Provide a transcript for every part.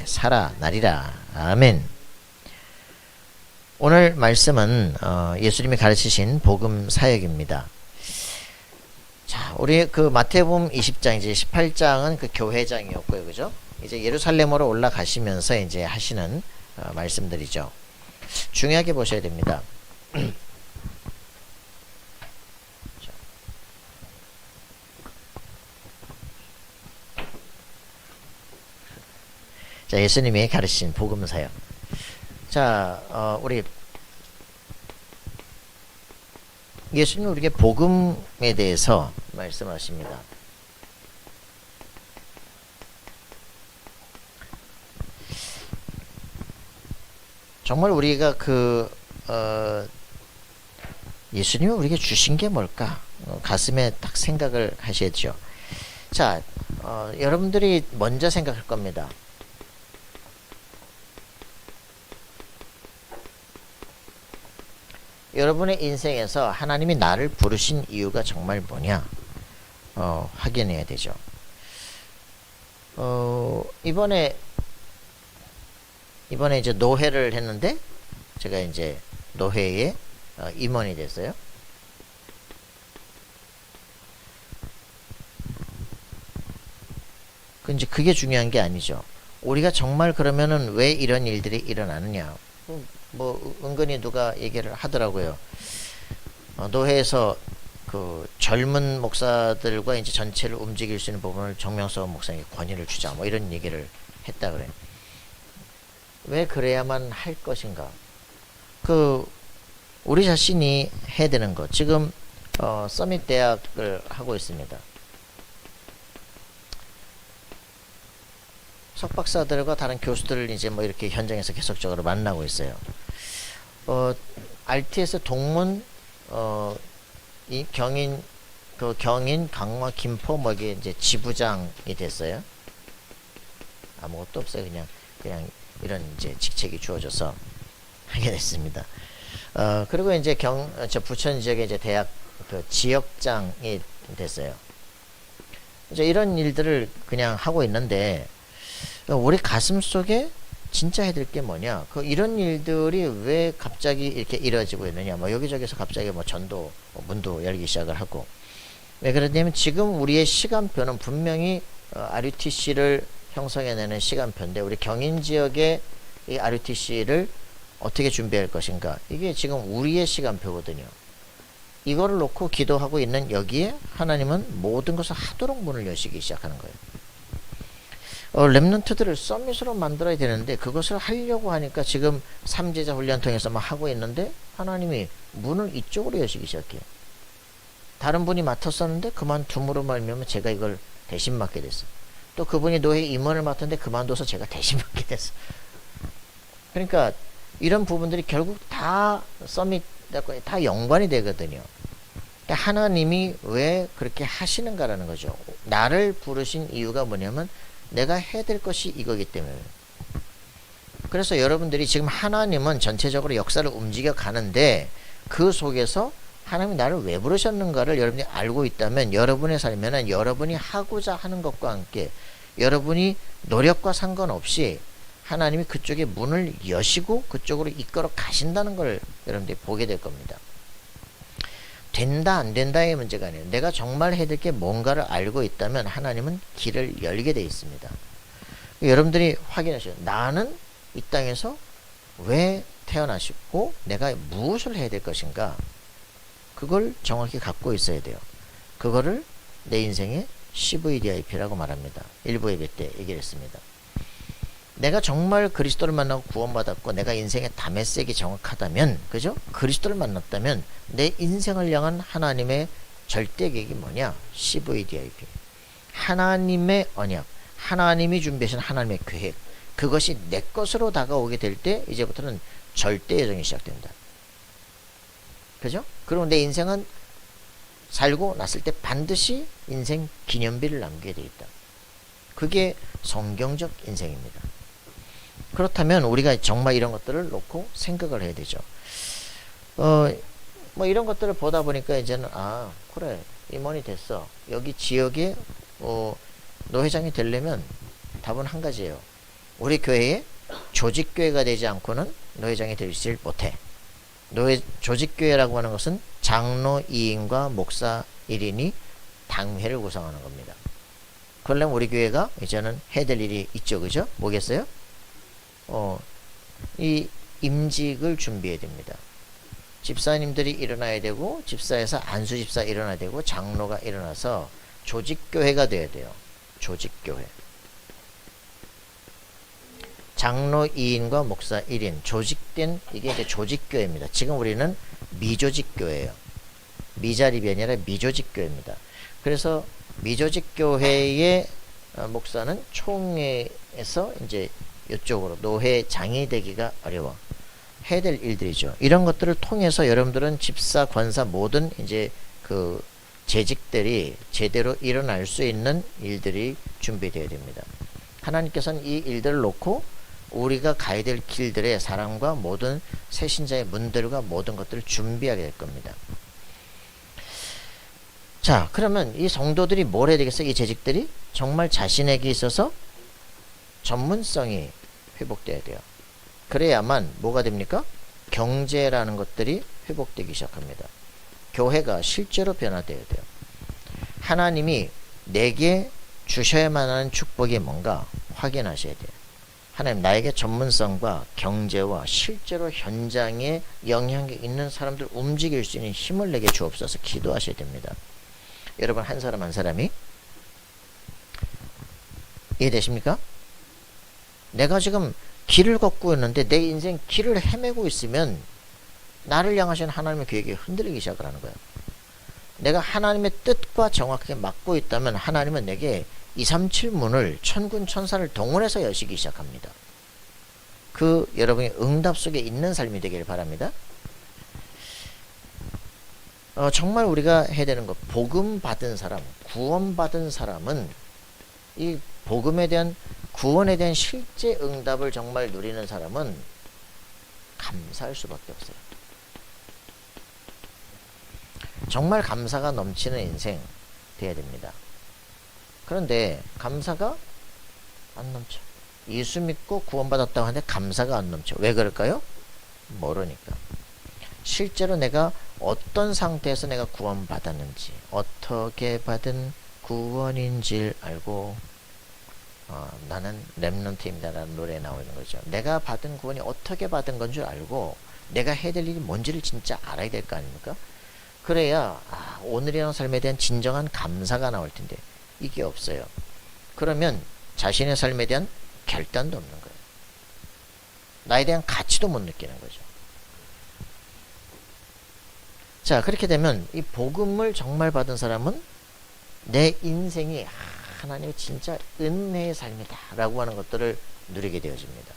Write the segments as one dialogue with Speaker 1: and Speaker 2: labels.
Speaker 1: 살아나리라. 아멘. 오늘 말씀은 예수님이 가르치신 복음 사역입니다. 자, 우리 그 마태복음 20장 이제 18장은 그 교회장이었고요, 그죠? 이제 예루살렘으로 올라가시면서 이제 하시는 말씀들이죠. 중요하게 보셔야 됩니다. 자, 예수님이 가르치신 복음 사역. 자, 우리 예수님은 우리에게 복음에 대해서 말씀하십니다. 정말 우리가 예수님이 우리에게 주신 게 뭘까? 가슴에 딱 생각을 하셔야죠. 자, 여러분들이 먼저 생각할 겁니다. 여러분의 인생에서 하나님이 나를 부르신 이유가 정말 뭐냐? 확인해야 되죠. 이번에 이제 노회를 했는데, 제가 이제 노회에 임원이 됐어요. 이제 그게 중요한 게 아니죠. 우리가 정말 그러면은 왜 이런 일들이 일어나느냐? 뭐 은근히 누가 얘기를 하더라고요. 노회에서 그 젊은 목사들과 이제 전체를 움직일 수 있는 부분을 정명석 목사에게 권위를 주자, 뭐 이런 얘기를 했다 그래요. 왜 그래야만 할 것인가? 우리 자신이 해야 되는 것. 지금 서밋 대학을 하고 있습니다. 석박사들과 다른 교수들을 이제 뭐 이렇게 현장에서 계속적으로 만나고 있어요. RTS 동문, 이 경인, 강화, 김포, 뭐 이게 이제 지부장이 됐어요. 아무것도 없어요. 그냥 이런 이제 직책이 주어져서 하게 됐습니다. 그리고 이제 저 부천 지역의 이제 대학 지역장이 됐어요. 이제 이런 일들을 그냥 하고 있는데, 우리 가슴 속에 진짜 해야 될 게 뭐냐? 이런 일들이 왜 갑자기 이렇게 이루어지고 있느냐? 뭐 여기저기서 갑자기 뭐 전도, 문도 열기 시작을 하고. 왜 그러냐면 지금 우리의 시간표는 분명히 RUTC를 형성해내는 시간표인데, 우리 경인 지역의 이 RUTC를 어떻게 준비할 것인가? 이게 지금 우리의 시간표거든요. 이거를 놓고 기도하고 있는 여기에 하나님은 모든 것을 하도록 문을 여시기 시작하는 거예요. 렘넌트들을 서밋으로 만들어야 되는데, 그것을 하려고 하니까 지금 삼제자 훈련 통해서 막 하고 있는데, 하나님이 문을 이쪽으로 여시기 시작해요. 다른 분이 맡았었는데 그만둠으로 말미암아 제가 이걸 대신 맡게 됐어요. 또 그분이 노예 임원을 맡았는데 그만둬서 제가 대신 맡게 됐어요. 그러니까 이런 부분들이 결국 다 서밋, 다 연관이 되거든요. 그러니까 하나님이 왜 그렇게 하시는가라는 거죠. 나를 부르신 이유가 뭐냐면 내가 해야 될 것이 이거기 때문에. 그래서 여러분들이 지금 하나님은 전체적으로 역사를 움직여 가는데, 그 속에서 하나님이 나를 왜 부르셨는가를 여러분이 알고 있다면, 여러분의 삶에는 여러분이 하고자 하는 것과 함께 여러분이 노력과 상관없이 하나님이 그쪽에 문을 여시고 그쪽으로 이끌어 가신다는 걸 여러분들이 보게 될 겁니다. 된다 안 된다의 문제가 아니에요. 내가 정말 해야 될 게 뭔가를 알고 있다면 하나님은 길을 열게 되어 있습니다. 여러분들이 확인하셔요. 나는 이 땅에서 왜 태어나시고 내가 무엇을 해야 될 것인가? 그걸 정확히 갖고 있어야 돼요. 그거를 내 인생의 CVDIP라고 말합니다. 일부 예배 때 얘기를 했습니다. 내가 정말 그리스도를 만나고 구원받았고 내가 인생의 담에색이 정확하다면, 그죠? 그리스도를 만났다면 내 인생을 향한 하나님의 절대 계획이 뭐냐? CVDIP. 하나님의 언약, 하나님이 준비하신 하나님의 계획, 그것이 내 것으로 다가오게 될 때 이제부터는 절대 여정이 시작된다. 그죠? 그리고 내 인생은 살고 났을 때 반드시 인생 기념비를 남기게 돼 있다. 그게 성경적 인생입니다. 그렇다면 우리가 정말 이런 것들을 놓고 생각을 해야 되죠. 뭐 이런 것들을 보다 보니까 이제는 그래, 임원이 됐어. 여기 지역에 노회장이 되려면 답은 한 가지예요. 우리 교회에 조직교회가 되지 않고는 노회장이 되지 못해. 조직교회라고 하는 것은 장로 2인과 목사 1인이 당회를 구성하는 겁니다. 그러려면 우리 교회가 이제는 해야 될 일이 있죠. 그죠? 뭐겠어요? 이 임직을 준비해야 됩니다. 집사님들이 일어나야 되고, 집사에서 안수집사 일어나야 되고, 장로가 일어나서 조직교회가 돼야 돼요. 조직교회. 장로 2인과 목사 1인, 조직된, 이게 이제 조직교회입니다. 지금 우리는 미조직교회예요. 미자립이 아니라 미조직교회입니다. 그래서 미조직교회의 목사는 총회에서 이제 이쪽으로 노회장이 되기가 어려워. 해야 될 일들이죠. 이런 것들을 통해서 여러분들은 집사, 권사 모든 이제 그 재직들이 제대로 일어날 수 있는 일들이 준비되어야 됩니다. 하나님께서는 이 일들을 놓고 우리가 가야 될 길들의 사랑과 모든 새신자의 문들과 모든 것들을 준비하게 될 겁니다. 자, 그러면 이 성도들이 뭘 해야 되겠어요? 이 재직들이 정말 자신에게 있어서 전문성이 회복돼야 돼요. 그래야만 뭐가 됩니까? 경제라는 것들이 회복되기 시작합니다. 교회가 실제로 변화되어야 돼요. 하나님이 내게 주셔야만 하는 축복이 뭔가 확인하셔야 돼요. 하나님, 나에게 전문성과 경제와 실제로 현장에 영향이 있는 사람들 움직일 수 있는 힘을 내게 주옵소서 기도하셔야 됩니다. 여러분, 한 사람 한 사람이 이해되십니까? 내가 지금 길을 걷고 있는데 내 인생 길을 헤매고 있으면 나를 향하신 하나님의 계획이 흔들리기 시작을 하는 거예요. 내가 하나님의 뜻과 정확하게 맞고 있다면 하나님은 내게 237문을 천군 천사를 동원해서 여시기 시작합니다. 그 여러분의 응답 속에 있는 삶이 되기를 바랍니다. 정말 우리가 해야 되는 것, 복음 받은 사람, 구원 받은 사람은 이 복음에 대한 구원에 대한 실제 응답을 정말 누리는 사람은 감사할 수밖에 없어요. 정말 감사가 넘치는 인생 돼야 됩니다. 그런데 감사가 안 넘쳐. 예수 믿고 구원받았다고 하는데 감사가 안 넘쳐. 왜 그럴까요? 모르니까. 실제로 내가 어떤 상태에서 내가 구원받았는지, 어떻게 받은 구원인지를 알고 나는 렘넌트입니다 라는 노래에 나오는 거죠. 내가 받은 구원이 어떻게 받은 건 줄 알고 내가 해야 될 일이 뭔지를 진짜 알아야 될 거 아닙니까? 그래야 오늘이라는 삶에 대한 진정한 감사가 나올 텐데 이게 없어요. 그러면 자신의 삶에 대한 결단도 없는 거예요. 나에 대한 가치도 못 느끼는 거죠. 자, 그렇게 되면 이 복음을 정말 받은 사람은 내 인생이 하나님의 진짜 은혜의 삶이다 라고 하는 것들을 누리게 되어집니다.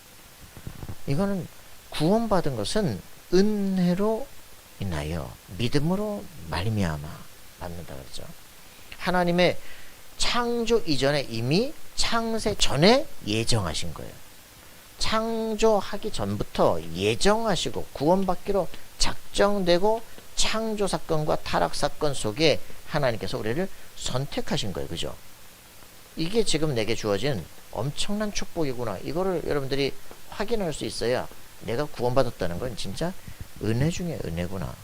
Speaker 1: 이거는 구원받은 것은 은혜로 인하여 믿음으로 말미암아 받는다 그러죠. 하나님의 창조 이전에 이미 창세 전에 예정하신 거예요. 창조하기 전부터 예정하시고 구원받기로 작정되고 창조 사건과 타락 사건 속에 하나님께서 우리를 선택하신 거예요. 그죠? 이게 지금 내게 주어진 엄청난 축복이구나. 이거를 여러분들이 확인할 수 있어야 내가 구원받았다는 건 진짜 은혜 중에 은혜구나.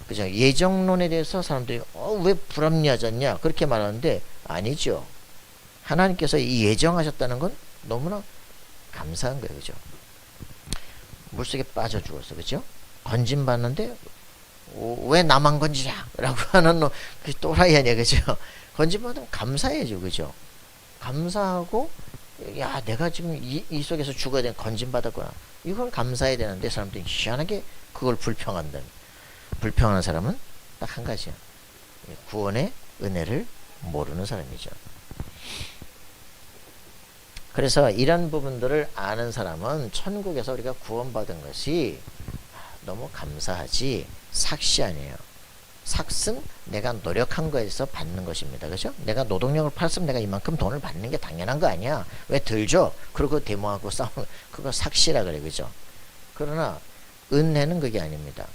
Speaker 1: 그죠? 예정론에 대해서 사람들이 왜 불합리하잖냐 그렇게 말하는데 아니죠. 하나님께서 이 예정하셨다는 건 너무나 감사한 거예요. 그죠? 물속에 빠져 죽었어. 그죠? 건진받는데 왜 나만 건지냐 라고 하는 그 또라이 아니야. 그죠? 건진받으면 감사해야죠. 그죠? 감사하고 야 내가 지금 이 속에서 죽어야 되는 건진받았구나. 이걸 감사해야 되는데 사람들이 희한하게 그걸 불평하는 사람은 딱 한 가지야. 구원의 은혜를 모르는 사람이죠. 그래서 이런 부분들을 아는 사람은 천국에서 우리가 구원받은 것이 너무 감사하지 삭시 아니에요. 삭은 내가 노력한 거에서 받는 것입니다. 그죠? 내가 노동력을 팔았으면 내가 이만큼 돈을 받는 게 당연한 거 아니야. 왜 덜 줘? 그러고 데모하고 싸우는 그거 삭시라 그래. 그죠? 그러나 은혜는 그게 아닙니다.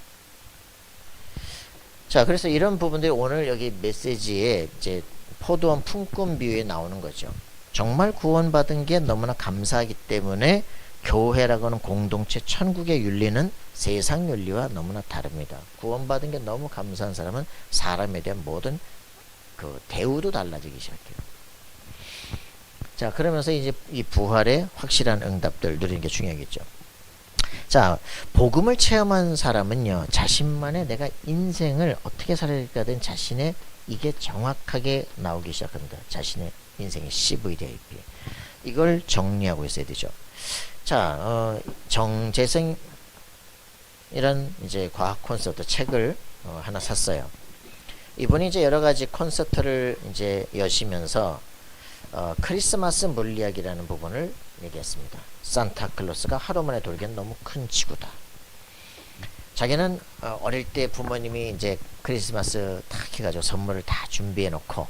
Speaker 1: 자, 그래서 이런 부분들이 오늘 여기 메시지에 이제 포도원 품꾼 비유에 나오는 거죠. 정말 구원받은 게 너무나 감사하기 때문에 교회라고 하는 공동체, 천국의 윤리는 세상 윤리와 너무나 다릅니다. 구원받은 게 너무 감사한 사람은 사람에 대한 모든 그 대우도 달라지기 시작해요. 자, 그러면서 이제 이 부활의 확실한 응답들 누리는 게 중요하겠죠. 자, 복음을 체험한 사람은요, 자신만의 내가 인생을 어떻게 살아야 될까 된 자신의 이게 정확하게 나오기 시작합니다. 자신의 인생의 CVDIP. 이걸 정리하고 있어야 되죠. 자, 정재승 이런 이제 과학 콘서트 책을 하나 샀어요. 이분이 이제 여러 가지 콘서트를 이제 여시면서 크리스마스 물리학이라는 부분을 얘기했습니다. 산타클로스가 하루 만에 돌기엔 너무 큰 지구다. 자기는 어릴 때 부모님이 이제 크리스마스 탁 해가지고 선물을 다 준비해 놓고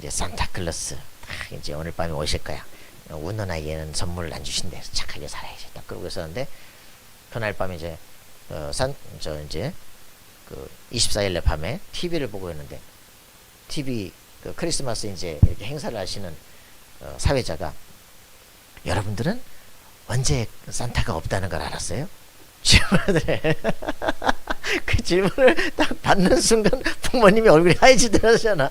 Speaker 1: 이제 산타클로스 딱 이제 오늘 밤에 오실 거야. 웃는 아이에는 선물을 안 주신대. 착하게 살아야지. 딱 그러고 있었는데 그날 밤에 이제 이제 그 24일 날 밤에 TV를 보고 있는데 TV 그 크리스마스 이제 이렇게 행사를 하시는 사회자가 여러분들은 언제 산타가 없다는 걸 알았어요? 질문을 해. 그 질문을 딱 받는 순간 부모님이 얼굴이 하얘지더라잖아.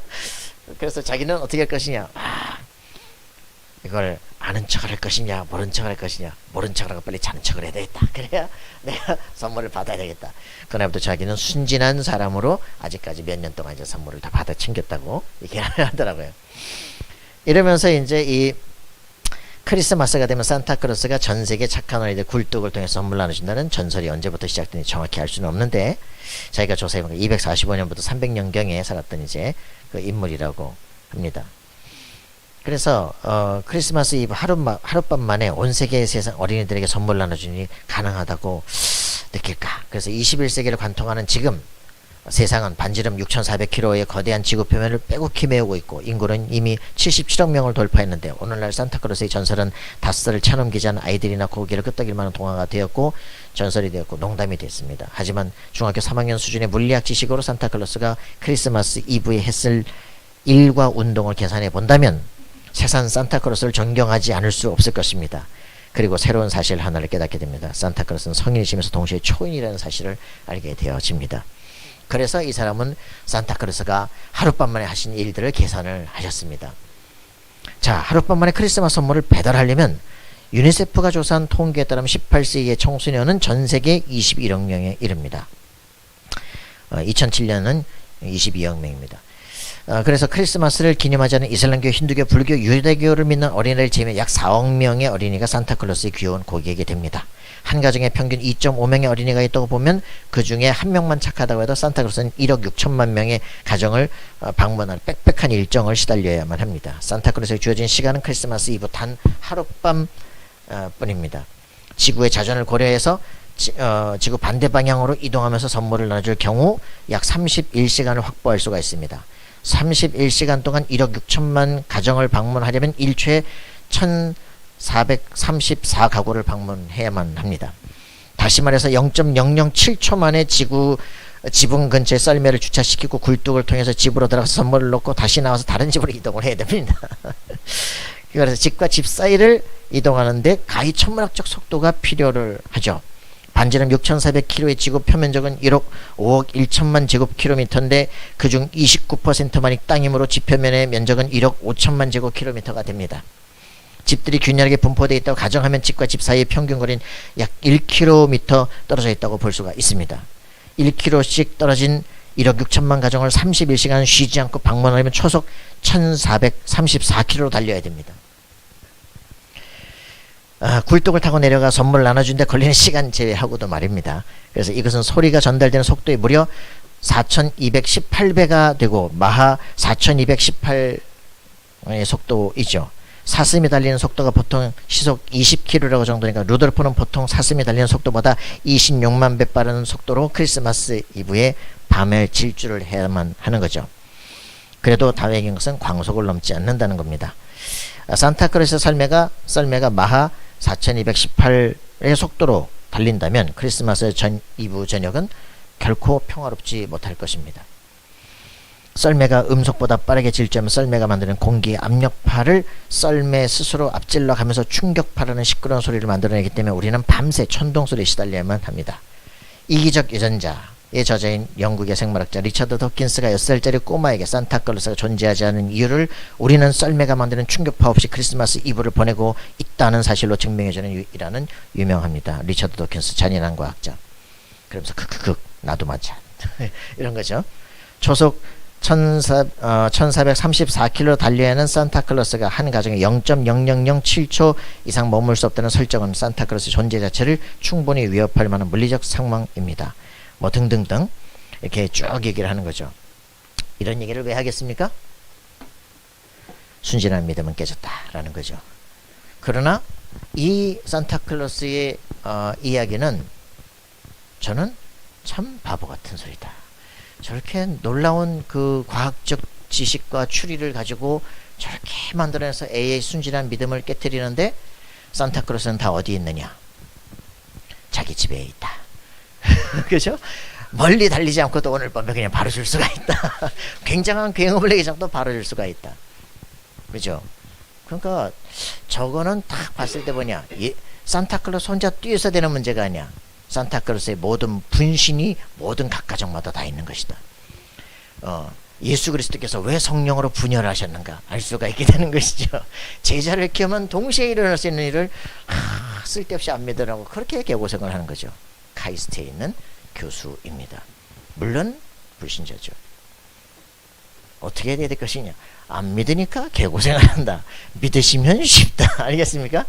Speaker 1: 그래서 자기는 어떻게 할 것이냐. 이걸 아는 척을 할 것이냐, 모른 척을 할 것이냐. 모른 척을 하고 빨리 자는 척을 해야 되겠다. 그래야 내가 선물을 받아야 되겠다. 그날부터 자기는 순진한 사람으로 아직까지 몇 년 동안 이제 선물을 다 받아 챙겼다고 얘기를 하더라고요. 이러면서 이제 이 크리스마스가 되면 산타클로스가 전 세계 착한 아이들 굴뚝을 통해서 선물 나누신다는 전설이 언제부터 시작된지 정확히 알 수는 없는데 자기가 조사해보니까 245년부터 300년경에 살았던 이제 그 인물이라고 합니다. 그래서 크리스마스 이브 하룻밤 만에 온 세계의 세상 어린이들에게 선물 나눠주니 가능하다고 느낄까? 그래서 21세기를 관통하는 지금 세상은 반지름 6,400km의 거대한 지구 표면을 빼곡히 메우고 있고 인구는 이미 77억 명을 돌파했는데 오늘날 산타클로스의 전설은 닷새를 차넘기지 않은 아이들이나 고개를 끄덕일 만한 동화가 되었고 전설이 되었고 농담이 됐습니다. 하지만 중학교 3학년 수준의 물리학 지식으로 산타클로스가 크리스마스 이브에 했을 일과 운동을 계산해 본다면 세상 산타클로스를 존경하지 않을 수 없을 것입니다. 그리고 새로운 사실 하나를 깨닫게 됩니다. 산타클로스는 성인이시면서 동시에 초인이라는 사실을 알게 되어집니다. 그래서 이 사람은 산타클로스가 하룻밤 만에 하신 일들을 계산을 하셨습니다. 자, 하룻밤 만에 크리스마스 선물을 배달하려면 유니세프가 조사한 통계에 따르면 18세 이하의 청소년은 전 세계 21억 명에 이릅니다. 2007년은 22억 명입니다. 그래서 크리스마스를 기념하지 않은 이슬람교, 힌두교, 불교, 유대교를 믿는 어린이를 제외 약 4억 명의 어린이가 산타클로스의 귀여운 고객이 됩니다. 한 가정에 평균 2.5명의 어린이가 있다고 보면 그 중에 한 명만 착하다고 해도 산타클로스는 1억 6천만 명의 가정을 방문할 빽빽한 일정을 시달려야만 합니다. 산타클로스에 주어진 시간은 크리스마스 이브 단 하룻밤 뿐입니다. 지구의 자전을 고려해서 지구 반대 방향으로 이동하면서 선물을 나눠줄 경우 약 31시간을 확보할 수가 있습니다. 31시간 동안 1억 6천만 가정을 방문하려면 1초에 1434가구를 방문해야만 합니다. 다시 말해서 0.007초 만에 지붕 근처에 썰매를 주차시키고 굴뚝을 통해서 집으로 들어가서 선물을 넣고 다시 나와서 다른 집으로 이동을 해야 됩니다. 그래서 집과 집 사이를 이동하는데 가히 천문학적 속도가 필요를 하죠. 반지름 6,400km의 지구 표면적은 1억 5억 1천만 제곱킬로미터인데 그중 29%만이 땅이므로 지표면의 면적은 1억 5천만 제곱킬로미터가 됩니다. 집들이 균열하게 분포되어 있다고 가정하면 집과 집 사이의 평균 거리는 약 1km 떨어져 있다고 볼 수가 있습니다. 1km씩 떨어진 1억 6천만 가정을 31시간 쉬지 않고 방문하려면 초속 1434km로 달려야 됩니다. 굴뚝을 타고 내려가 선물을 나눠주는데 걸리는 시간 제외하고도 말입니다. 그래서 이것은 소리가 전달되는 속도의 무려 4218배가 되고 마하 4218의 속도이죠. 사슴이 달리는 속도가 보통 시속 20km라고 정도니까 루돌프는 보통 사슴이 달리는 속도보다 26만 배 빠른 속도로 크리스마스 이브에 밤을 질주를 해야만 하는 거죠. 그래도 다행인 것은 광속을 넘지 않는다는 겁니다. 산타클로스 썰매가 마하 4218의 속도로 달린다면 크리스마스 이브 저녁은 결코 평화롭지 못할 것입니다. 썰매가 음속보다 빠르게 질주하면 썰매가 만드는 공기의 압력파를 썰매 스스로 앞질러 가면서 충격파라는 시끄러운 소리를 만들어내기 때문에 우리는 밤새 천둥소리에 시달려야만 합니다. 이기적 유전자의 저자인 영국의 생물학자 리처드 도킨스가 6살짜리 꼬마에게 산타클로스가 존재하지 않은 이유를 우리는 썰매가 만드는 충격파 없이 크리스마스 이브를 보내고 있다는 사실로 증명해주는 이라는 유명합니다. 리처드 도킨스 잔인한 과학자. 그러면서 나도 맞아 이런 거죠. 초속 1434km 달려야 하는 산타클로스가 한 가정에 0.0007초 이상 머물 수 없다는 설정은 산타클로스 존재 자체를 충분히 위협할 만한 물리적 상황입니다. 뭐 등등등 이렇게 쭉 얘기를 하는 거죠. 이런 얘기를 왜 하겠습니까? 순진한 믿음은 깨졌다라는 거죠. 그러나 이 산타클로스의 이야기는 저는 참 바보 같은 소리다. 저렇게 놀라운 그 과학적 지식과 추리를 가지고 저렇게 만들어내서 A의 순진한 믿음을 깨뜨리는데 산타클로스는 다 어디 있느냐? 자기 집에 있다. 그죠? 멀리 달리지 않고도 오늘 밤에 그냥 바로 줄 수가 있다. 굉장한 굉음을 내기 전도 바로 줄 수가 있다. 그죠? 그러니까 저거는 딱 봤을 때 뭐냐? 산타클로스 혼자 뛰어서 되는 문제가 아니야. 산타클로스의 모든 분신이 모든 각 가정마다 다 있는 것이다. 예수 그리스도께서 왜 성령으로 분열을 하셨는가 알 수가 있게 되는 것이죠. 제자를 키우면 동시에 일어날 수 있는 일을 쓸데없이 안 믿으라고 그렇게 개고생을 하는 거죠. 카이스트에 있는 교수입니다. 물론 불신자죠. 어떻게 해야 될 것이냐? 안 믿으니까 개고생을 한다. 믿으시면 쉽다. 알겠습니까?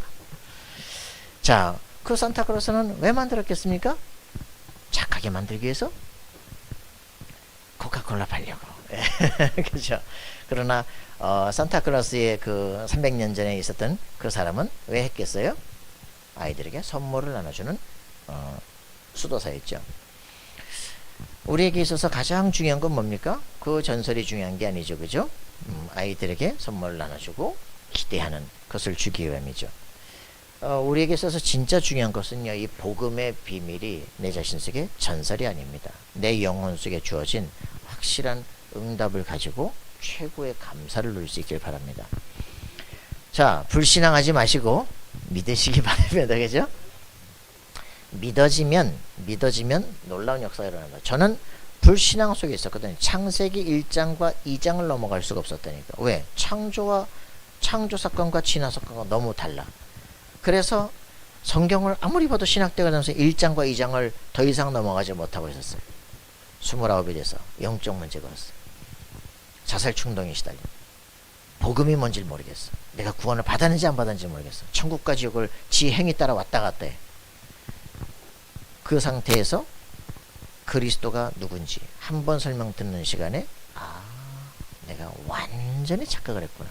Speaker 1: 자, 그 산타클로스는 왜 만들었겠습니까? 착하게 만들기 위해서 코카콜라 팔려고. 그렇죠. 그러나 산타클로스의 그 300년 전에 있었던 그 사람은 왜 했겠어요? 아이들에게 선물을 나눠주는 수도사였죠. 우리에게 있어서 가장 중요한 건 뭡니까? 그 전설이 중요한 게 아니죠. 그죠? 아이들에게 선물을 나눠주고 기대하는 것을 주기 위함이죠. 우리에게 있어서 진짜 중요한 것은요, 이 복음의 비밀이 내 자신 속에 전설이 아닙니다. 내 영혼 속에 주어진 확실한 응답을 가지고 최고의 감사를 누릴 수 있길 바랍니다. 자, 불신앙하지 마시고 믿으시기 바랍니다. 그죠? 믿어지면 놀라운 역사가 일어납니다. 저는 불신앙 속에 있었거든요. 창세기 1장과 2장을 넘어갈 수가 없었다니까. 왜? 창조 사건과 진화 사건과 너무 달라. 그래서 성경을 아무리 봐도 신학대가 되면서 1장과 2장을 더 이상 넘어가지 못하고 있었어요. 29이 돼서 영적 문제가 왔어요. 자살 충동에 시달려. 복음이 뭔지 모르겠어. 내가 구원을 받았는지 안 받았는지 모르겠어. 천국과 지옥을 지 행위 따라 왔다 갔다 해. 그 상태에서 그리스도가 누군지 한 번 설명 듣는 시간에 내가 완전히 착각을 했구나.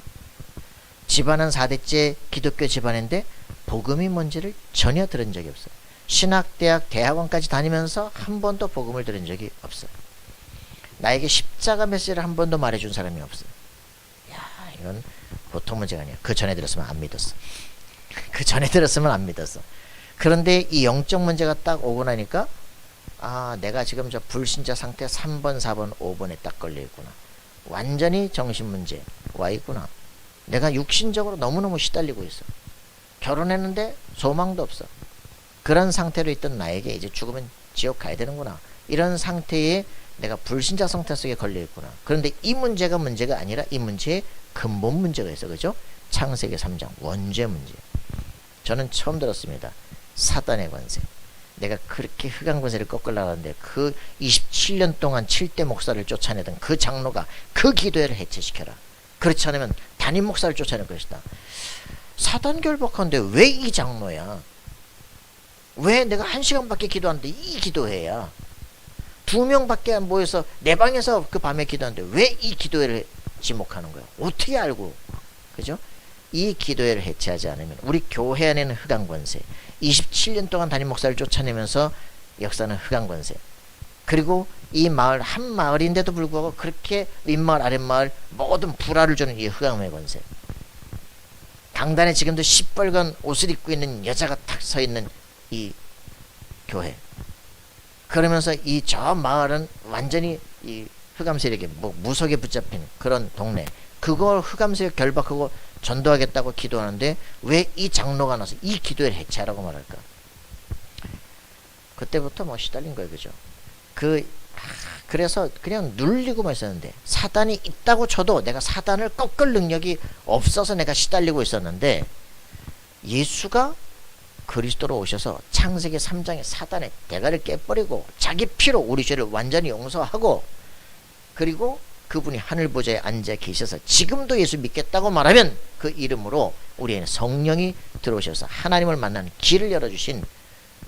Speaker 1: 집안은 4대째 기독교 집안인데 복음이 뭔지를 전혀 들은 적이 없어요. 신학대학 대학원까지 다니면서 한 번도 복음을 들은 적이 없어요. 나에게 십자가 메시지를 한 번도 말해준 사람이 없어요. 야, 이건 보통 문제가 아니야. 그 전에 들었으면 안 믿었어. 그 전에 들었으면 안 믿었어. 그런데 이 영적 문제가 딱 오고 나니까 내가 지금 저 불신자 상태 3번, 4번, 5번에 딱 걸려 있구나. 완전히 정신 문제 와 있구나. 내가 육신적으로 너무너무 시달리고 있어. 결혼했는데 소망도 없어. 그런 상태로 있던 나에게 이제 죽으면 지옥 가야 되는구나. 이런 상태에 내가 불신자 상태 속에 걸려 있구나. 그런데 이 문제가 아니라 이 문제에 근본 문제가 있어. 그죠? 창세기 3장 원죄 문제. 저는 처음 들었습니다. 사단의 권세. 내가 그렇게 흑암 권세를 꺾으려고 하는데 그 27년 동안 7대 목사를 쫓아내던 그 장로가 그 기도회를 해체시켜라. 그렇지 않으면 담임 목사를 쫓아낼 것이다. 사단 결박하는데 왜 이 장로야? 왜 내가 1시간밖에 기도하는데 이 기도회야? 2명밖에 안 모여서 내 방에서 그 밤에 기도하는데 왜 이 기도회를 지목하는 거야? 어떻게 알고? 그죠? 이 기도회를 해체하지 않으면 우리 교회 안에는 흑암 권세, 27년 동안 담임 목사를 쫓아내면서 역사는 흑암 권세, 그리고 이 마을 한 마을인데도 불구하고 그렇게 윗마을 아랫마을 모든 불화를 주는 이 흑암의 권세, 강단에 지금도 시뻘건 옷을 입고 있는 여자가 탁 서 있는 이 교회, 그러면서 이 저 마을은 완전히 이 흑암 세력에 뭐 무속에 붙잡힌 그런 동네, 그걸 흑암 세력 결박하고 전도하겠다고 기도하는데 왜 이 장로가 나서 이 기도를 해체하라고 말할까? 그때부터 뭐 시달린 거예요, 그죠? 그래서 그냥 눌리고만 있었는데, 사단이 있다고 쳐도 내가 사단을 꺾을 능력이 없어서 내가 시달리고 있었는데, 예수가 그리스도로 오셔서 창세기 3장의 사단의 대가를 깨버리고 자기 피로 우리 죄를 완전히 용서하고, 그리고 그분이 하늘보좌에 앉아 계셔서 지금도 예수 믿겠다고 말하면 그 이름으로 우리의 성령이 들어오셔서 하나님을 만나는 길을 열어주신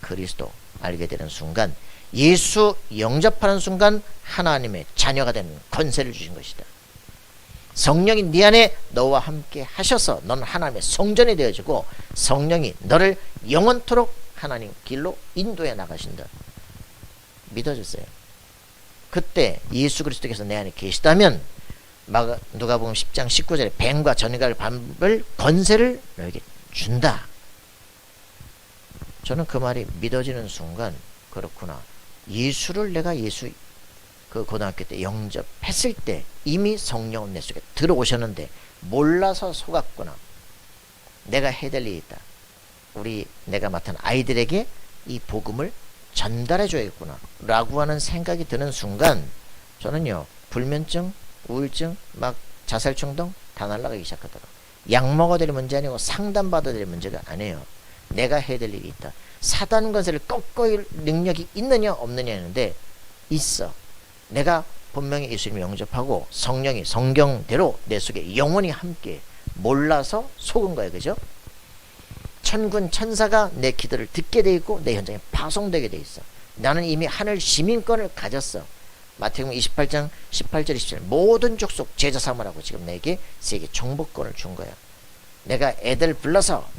Speaker 1: 그리스도 알게 되는 순간, 예수 영접하는 순간 하나님의 자녀가 되는 권세를 주신 것이다. 성령이 네 안에 너와 함께 하셔서 너는 하나님의 성전이 되어지고, 성령이 너를 영원토록 하나님 길로 인도해 나가신다. 믿어졌어요. 그때 예수 그리스도께서 내 안에 계시다면 누가복음 10장 19절에 뱀과 전갈을 밟을 권세를 너에게 준다. 저는 그 말이 믿어지는 순간, 그렇구나, 예수를 내가 그 고등학교 때 영접했을 때 이미 성령은 내 속에 들어오셨는데 몰라서 속았구나. 내가 해야 될 일이 있다. 내가 맡은 아이들에게 이 복음을 전달해 줘야겠구나 라고 하는 생각이 드는 순간, 저는요, 불면증, 우울증, 막 자살 충동 다 날아가기 시작하더라고요. 약 먹어야 될 문제 아니고 상담받아야 될 문제가 아니에요. 내가 해야 될 일이 있다. 사단 권세를 꺾을 능력이 있느냐 없느냐 했는데 있어. 내가 분명히 예수님을 영접하고 성령이 성경대로 내 속에 영원히 함께, 몰라서 속은 거예요, 그죠? 천군 천사가 내 기도를 듣게 돼 있고 내 현장에 파송되게 돼 있어. 나는 이미 하늘 시민권을 가졌어. 마태복음 28장 18절 27절 모든 족속 제자 삼으라고 지금 내게 세계 정복권을 준 거야. 내가 애들 불러서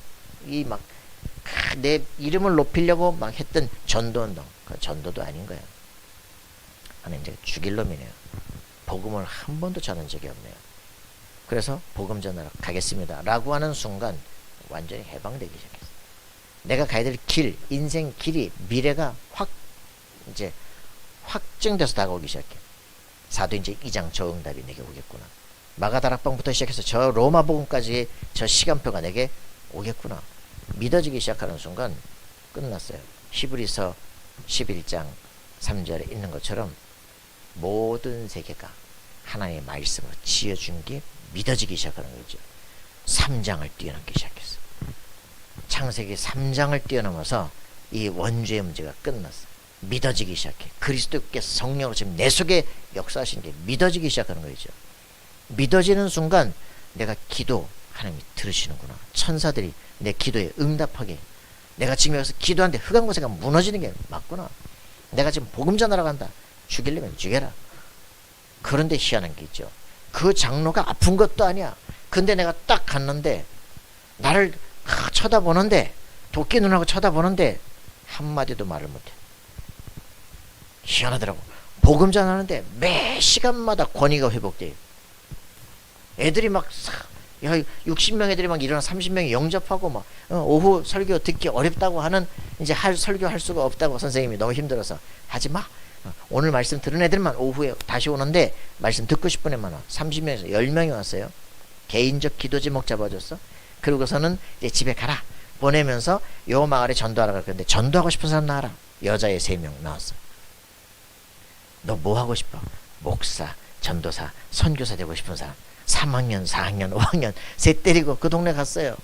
Speaker 1: 내 이름을 높이려고 막 했던 전도운동, 그 전도도 아닌 거야. 하나님 제가 죽일 놈이네요. 복음을 한 번도 전한 적이 없네요. 그래서 복음 전하러 가겠습니다 라고 하는 순간 완전히 해방되기 시작했어. 내가 가야 될 길, 인생 길이, 미래가 이제 확증돼서 다가오기 시작해. 사도행전 2장 저 응답이 내게 오겠구나. 마가다락방부터 시작해서 저 로마복음까지의 저 시간표가 내게 오겠구나. 믿어지기 시작하는 순간 끝났어요. 히브리서 11장 3절에 있는 것처럼 모든 세계가 하나님의 말씀으로 지어준 게 믿어지기 시작하는 거죠. 3장을 뛰어넘기 시작했어. 창세기 3장을 뛰어넘어서 이 원죄의 문제가 끝났어. 믿어지기 시작해. 그리스도께서 성령으로 지금 내 속에 역사하신 게 믿어지기 시작하는 거죠. 믿어지는 순간 내가 기도, 하나님이 들으시는구나. 천사들이 내 기도에 응답하게. 내가 지금 여기서 기도하는데 흑암 권세가 무너지는 게 맞구나. 내가 지금 복음 전하러 간다. 죽이려면 죽여라. 그런데 희한한 게 있죠. 그 장로가 아픈 것도 아니야. 근데 내가 딱 갔는데 나를 쳐다보는데, 도끼 눈하고 쳐다보는데 한마디도 말을 못해. 희한하더라고. 복음 전하는데 매 시간마다 권위가 회복돼요. 애들이 막 60명 애들이 막 일어나 30명이 영접하고 막 오후 설교 듣기 어렵다고 하는, 이제 설교할 수가 없다고 선생님이 너무 힘들어서 하지 마. 오늘 말씀 들은 애들만 오후에 다시 오는데 말씀 듣고 싶은 애만 와. 30명에서 10명이 왔어요. 개인적 기도 제목 잡아줬어. 그러고서는 이제 집에 가라 보내면서 요 마을에 전도하러 갈 건데 전도하고 싶은 사람 나와라. 여자애 3명 나왔어. 너 뭐 하고 싶어? 목사, 전도사, 선교사 되고 싶은 사람. 3학년, 4학년, 5학년 셋 때리고 그 동네 갔어요.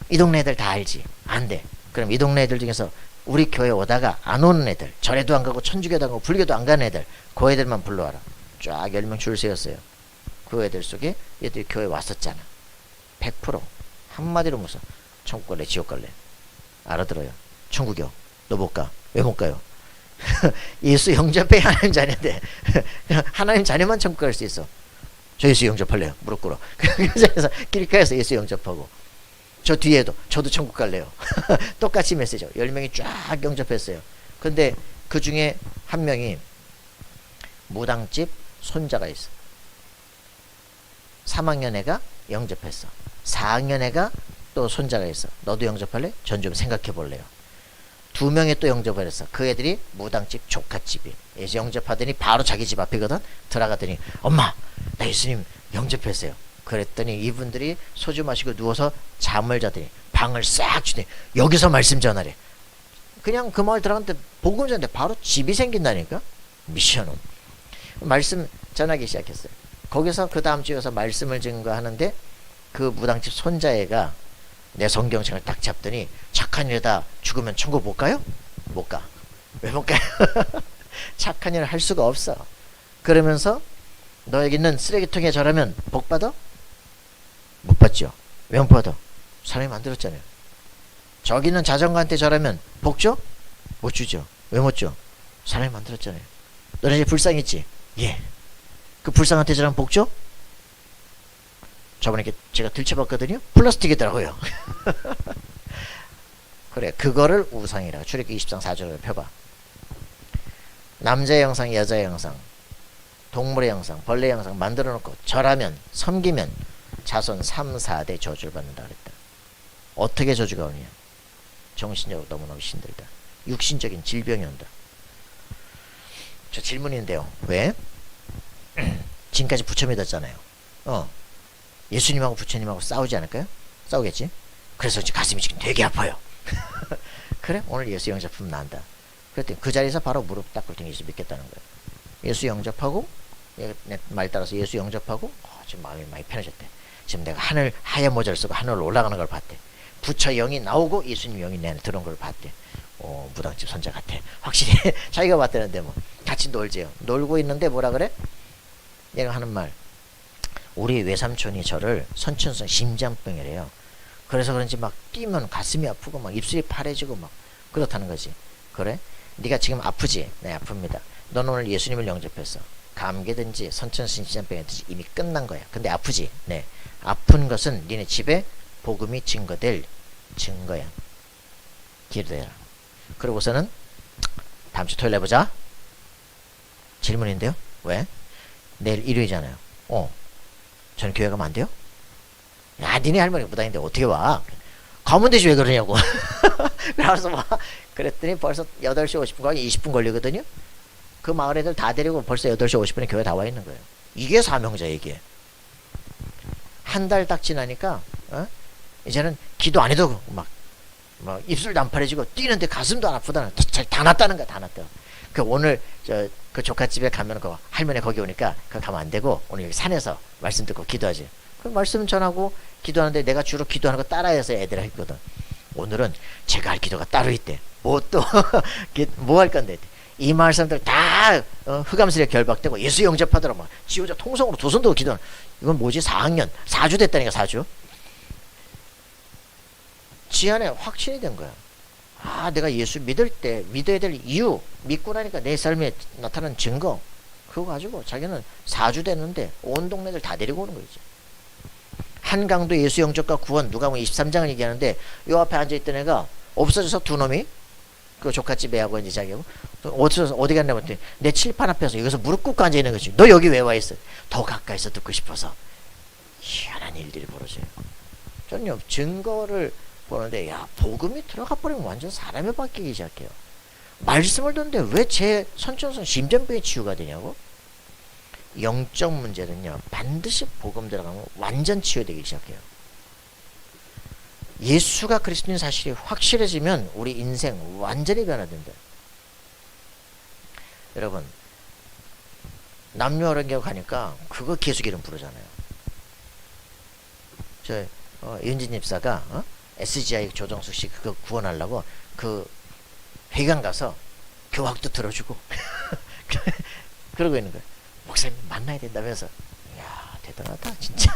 Speaker 1: 이 동네 애들 다 알지? 안 돼. 그럼 이 동네 애들 중에서 우리 교회 오다가 안 오는 애들, 절에도 안 가고 천주교도 안 가고 불교도 안 가는 애들, 그 애들만 불러와라. 쫙 10명 줄 세웠어요. 그 애들 속에 얘들이 교회 왔었잖아. 100% 한마디로 무슨 천국 갈래 지옥 갈래? 알아들어요. 천국이요. 너 못 가. 왜 못 가요? 예수 영접해. 하나님 자녀인데 하나님 자녀만 천국 갈 수 있어. 저 예수 영접할래요. 무릎 꿇어. 그래서 길가에서 예수 영접하고, 저 뒤에도 저도 천국 갈래요. 똑같이 메시지죠. 10명이 쫙 영접했어요. 근데 그 중에 한 명이 무당집 손자가 있어. 3학년 애가 영접했어. 4학년 애가 또 손자가 있어. 너도 영접할래? 전 좀 생각해 볼래요. 두 명이 또 영접을 했어. 그 애들이 무당집 조카집이. 예수 영접하더니 바로 자기 집 앞이거든. 들어가더니 엄마 나 예수님 영접했어요. 그랬더니 이분들이 소주 마시고 누워서 잠을 자더니 방을 싹 주더니 여기서 말씀 전하래. 그냥 그 마을 들어갔는데 복음 전인데 바로 집이 생긴다니까. 미션은 말씀 전하기 시작했어요. 거기서 그 다음 주에서 말씀을 증거하는데 그 무당집 손자애가 내 성경책을 딱 잡더니 착한 일에다 죽으면 천국 못 가요? 못 가. 왜 못 가요? 착한 일을 할 수가 없어. 그러면서 너 여기 있는 쓰레기통에 절하면 복 받아? 못 받죠. 왜 못 받아? 사람이 만들었잖아요. 저기 있는 자전거한테 절하면 복 줘? 못 주죠. 왜 못 줘? 사람이 만들었잖아요. 너네 이제 불상 있지? 예. 그 불상한테 절하면 복 줘? 저번에 제가 들춰봤거든요. 플라스틱이더라고요. 그래, 그거를 우상이라고. 출애굽기 20장 4절을 펴봐. 남자의 형상, 여자의 형상, 동물의 형상, 벌레의 형상 만들어 놓고 절하면, 섬기면 자손 3, 4대 저주를 받는다 그랬다. 어떻게 저주가 오느냐? 정신적으로 너무너무 힘들다. 육신적인 질병이 온다. 저 질문인데요. 왜? 지금까지 부처 믿었잖아요. 예수님하고 부처님하고 싸우지 않을까요? 싸우겠지? 그래서 이제 가슴이 지금 되게 아파요. 그래? 오늘 예수 영접하면 난다. 그랬더니 그 자리에서 바로 무릎 딱 꿇더니 예수 믿겠다는 거예요. 예수 영접하고, 내 말 따라서 예수 영접하고, 지금 마음이 많이 편해졌대. 지금 내가 하얀 모자를 쓰고 하늘로 올라가는 걸 봤대. 부처 영이 나오고 예수님 영이 내 안에 들어온 걸 봤대. 무당집 손자 같아. 확실히 자기가 봤다는데 뭐 같이 놀지요. 놀고 있는데 뭐라 그래? 얘가 하는 말. 우리 외삼촌이 저를 선천성 심장병이래요. 그래서 그런지 막 뛰면 가슴이 아프고 막 입술이 파래지고 막 그렇다는 거지. 그래? 네가 지금 아프지? 네, 아픕니다. 넌 오늘 예수님을 영접했어. 감기든지 선천성 심장병이든지 이미 끝난 거야. 근데 아프지? 네. 아픈 것은 니네 집에 복음이 증거될 증거야. 기도해라. 그러고서는 다음 주 토요일에 보자. 질문인데요. 왜? 내일 일요일이잖아요. 저는 교회 가면 안 돼요? 야, 니네 할머니 무당인데 어떻게 와? 가면 되지 왜 그러냐고. 그래서 와. 그랬더니 벌써 8시 50분 가기 20분 걸리거든요. 그 마을 애들 다 데리고 벌써 8시 50분에 교회 다 와 있는 거예요. 이게 사명자 이게. 한 달 딱 지나니까 이제는 기도 안 해도 막 입술도 안 파래지고 뛰는데 가슴도 안 아프다는 다 났다는 거야. 다 났다. 그 오늘 그 조카집에 가면 그 할머니 거기 오니까 그 가면 안 되고 오늘 여기 산에서 말씀 듣고 기도하지. 그 말씀 전하고 기도하는데 내가 주로 기도하는 거 따라해서 애들 했거든. 오늘은 제가 할 기도가 따로 있대. 뭐 또 뭐 할 건데? 이 마을 사람들 다 흑암슬에 결박되고 예수 영접하더라고. 지 혼자 통성으로 두 손 들고 기도하는. 이건 뭐지? 4학년 4주 됐다니까. 4주. 지 안에 확신이 된 거야. 내가 예수 믿을 때 믿어야 될 이유, 믿고 나니까 내 삶에 나타난 증거, 그거 가지고 자기는 4주 됐는데 온 동네들 다 데리고 오는 거지. 한강도 예수 영접과 구원, 누가복음 23장을 얘기하는데 요 앞에 앉아있던 애가 없어져서 두 놈이 그 조카집 애하고 이제 자기하고 어디 갔냐고 했더니 내 칠판 앞에서 여기서 무릎 꿇고 앉아있는 거지. 너 여기 왜 와 있어? 더 가까이서 듣고 싶어서. 희한한 일들이 벌어져요. 저는요 증거를 보는데 복음이 들어가 버리면 완전 사람이 바뀌기 시작해요. 말씀을 듣는데 왜 제 선천성 심장병이 치유가 되냐고? 영적 문제는요 반드시 복음 들어가면 완전 치유되기 시작해요. 예수가 그리스도인 사실이 확실해지면 우리 인생 완전히 변화된다. 여러분 남녀어른교 가니까 그거 계수기름 부르잖아요. 저 윤진 집사가 SGI 조정숙 씨 그거 구원하려고 그 회관 가서 교학도 들어주고 그러고 있는 거예요. 목사님 만나야 된다면서. 이야 대단하다 진짜.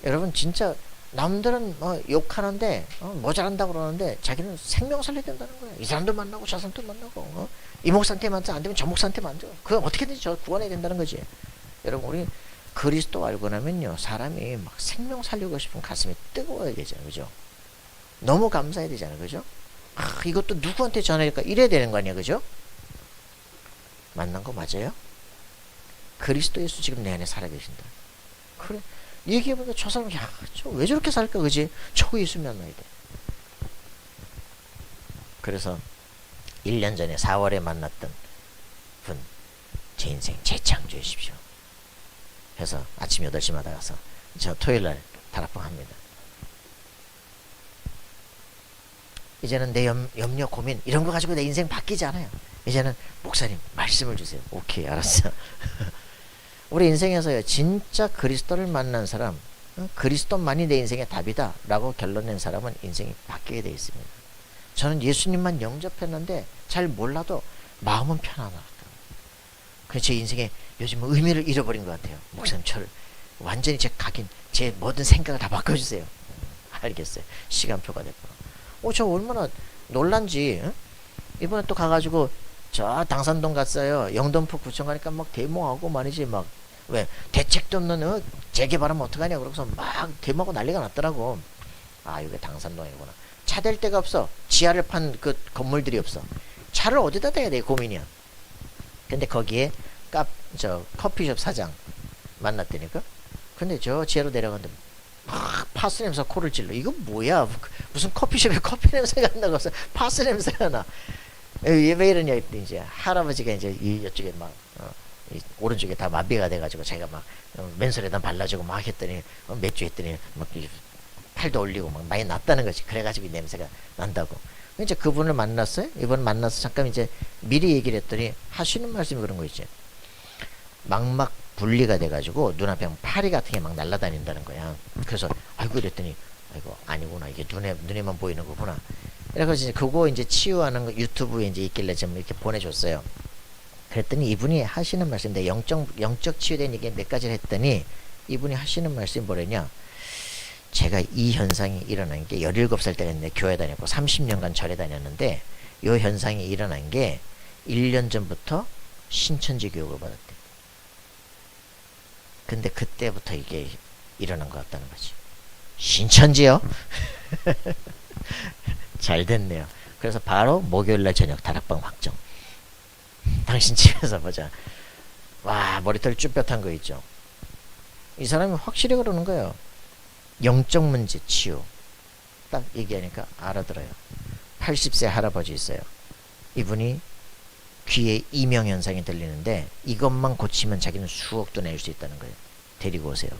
Speaker 1: 여러분 진짜 남들은 욕하는데 모자란다고 그러는데 자기는 생명 살려야 된다는 거야. 이 사람도 만나고 저 사람도 만나고 이 목사한테 만져 안 되면 저 목사한테 만져. 그건 어떻게든지 저 구원해야 된다는 거지. 여러분 우리 그리스도 알고 나면요 사람이 막 생명 살리고 싶은 가슴이 뜨거워야 되잖아요. 그죠? 너무 감사해야 되잖아요. 그죠? 이것도 누구한테 전해야 될까 이래야 되는 거 아니야. 그죠? 만난 거 맞아요? 그리스도 예수 지금 내 안에 살아계신다. 그래 얘기해보니까 저 사람 저 왜 저렇게 살까. 그지? 저 예수 만나야 돼. 그래서 1년 전에 4월에 만났던 분, 제 인생 재창조해 주십시오 해서 아침 8시마다 가서 저 토요일날 다락방 합니다. 이제는 내 염려 고민 이런 거 가지고 내 인생 바뀌지 않아요. 이제는 목사님 말씀을 주세요. 오케이 알았어. 우리 인생에서요 진짜 그리스도를 만난 사람, 그리스도만이 내 인생의 답이다 라고 결론 낸 사람은 인생이 바뀌게 되어 있습니다. 저는 예수님만 영접했는데 잘 몰라도 마음은 편안하다. 그래서 제 인생에 요즘 의미를 잃어버린 것 같아요. 목사님 저를 완전히 제 모든 생각을 다 바꿔주세요. 알겠어요. 시간표가 됐고. 저 얼마나 놀란지. 이번에 또 가가지고 저 당산동 갔어요. 영등포 구청 가니까 막 데모하고 말이지. 막 왜 대책도 없는 재개발하면 어떡하냐 그러고서 막 데모하고 난리가 났더라고. 아 이게 당산동이구나. 차 댈 데가 없어. 지하를 판 그 건물들이 없어. 차를 어디다 대야 돼 고민이야. 근데 거기에 저 커피숍 사장 만났다니까. 근데 저 지하로 내려갔는데 막 파스 냄새 코를 찔러. 이거 뭐야? 무슨 커피숍에 커피 냄새가 난다고 해서 파스 냄새가 나. 왜 이러냐 했더니 이제 할아버지가 이제 이쪽에 막 오른쪽에 다 마비가 돼가지고 제가 막 맨손에다 발라주고 막 했더니 맥주 했더니 막 팔도 올리고 막 많이 났다는 거지. 그래가지고 이 냄새가 난다고. 이제 그분을 만났어요. 이번 만나서 잠깐 이제 미리 얘기를 했더니 하시는 말씀이 그런 거 있지. 막막 분리가 돼가지고 눈앞에 파리 같은 게 막 날아다닌다는 거야. 그래서 아이고 이랬더니 아이고 아니구나 이게 눈에만 보이는 거구나. 그래서 이제 그거 이제 치유하는 거 유튜브에 이제 있길래 좀 이렇게 보내줬어요. 그랬더니 이분이 하시는 말씀인데 영적 치유된 얘기 몇 가지를 했더니 이분이 하시는 말씀이 뭐랬냐. 제가 이 현상이 일어난 게 17살 때가 있는데 교회 다녔고 30년간 절에 다녔는데 이 현상이 일어난 게 1년 전부터 신천지 교육을 받았대. 근데 그때부터 이게 일어난 것 같다는 거지. 신천지요? 잘 됐네요. 그래서 바로 목요일날 저녁 다락방 확정. 당신 집에서 보자. 와 머리털 쭈뼛한 거 있죠. 이 사람이 확실히 그러는 거예요. 영적 문제 치유. 딱 얘기하니까 알아들어요. 80세 할아버지 있어요. 이분이 귀에 이명 현상이 들리는데 이것만 고치면 자기는 수억도 낼 수 있다는 거예요. 데리고 오세요.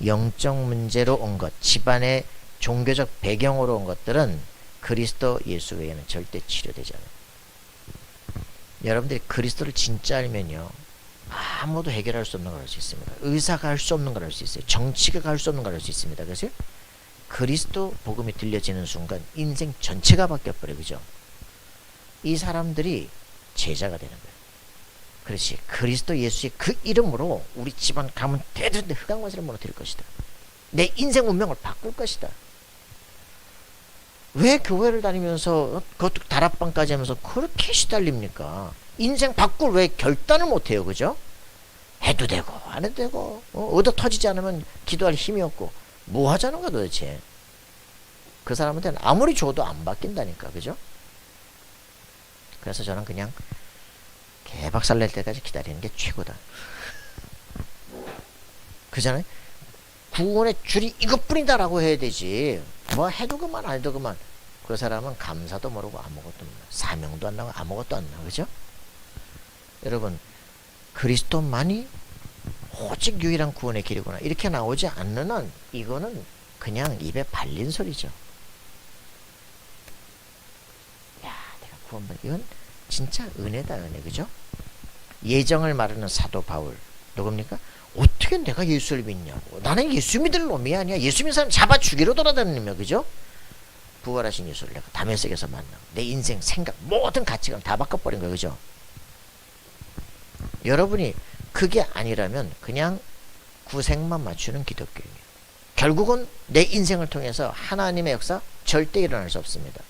Speaker 1: 영적 문제로 온 것, 집안의 종교적 배경으로 온 것들은 그리스도 예수 외에는 절대 치료되지 않아요. 여러분들이 그리스도를 진짜 알면요. 아무도 해결할 수 없는 걸 할 수 있습니다. 의사가 할 수 없는 걸 할 수 있어요. 정치가 할 수 없는 걸 할 수 있습니다. 그래서 그리스도 복음이 들려지는 순간 인생 전체가 바뀌어버려요. 그죠? 이 사람들이 제자가 되는 거예요. 그렇지. 그리스도 예수의 그 이름으로 우리 집안 가문 대대로 흑암과실을 무너뜨릴 것이다. 내 인생 운명을 바꿀 것이다. 왜 교회를 다니면서 그것도 다락방까지 하면서 그렇게 시달립니까? 인생 바꿀 왜 결단을 못해요. 그죠? 해도 되고 안 해도 되고 얻어 터지지 않으면 기도할 힘이 없고 뭐 하자는 거야 도대체. 그 사람한테는 아무리 줘도 안 바뀐다니까. 그죠? 그래서 저는 그냥 개박살 낼 때까지 기다리는 게 최고다. 그잖아요. 구원의 줄이 이것뿐이다 라고 해야 되지. 뭐 해도 그만 안 해도 그만. 그 사람은 감사도 모르고 아무것도 몰라. 사명도 안 나고 아무것도 안 나. 그죠? 여러분 그리스도만이 오직 유일한 구원의 길이구나 이렇게 나오지 않는 한 이거는 그냥 입에 발린 소리죠. 야 내가 구원받 이건 진짜 은혜다 은혜. 그죠? 예정을 말하는 사도 바울 누굽니까? 어떻게 내가 예수를 믿냐고. 나는 예수 믿을 놈이 아니야. 예수 믿는 사람 잡아 죽이러 돌아다니며. 그죠? 부활하신 예수를 내가 다메섹에서 만나고 내 인생 생각 모든 가치관 다 바꿔버린 거예요. 그죠? 여러분이 그게 아니라면 그냥 구색만 맞추는 기독교입니다. 결국은 내 인생을 통해서 하나님의 역사 절대 일어날 수 없습니다.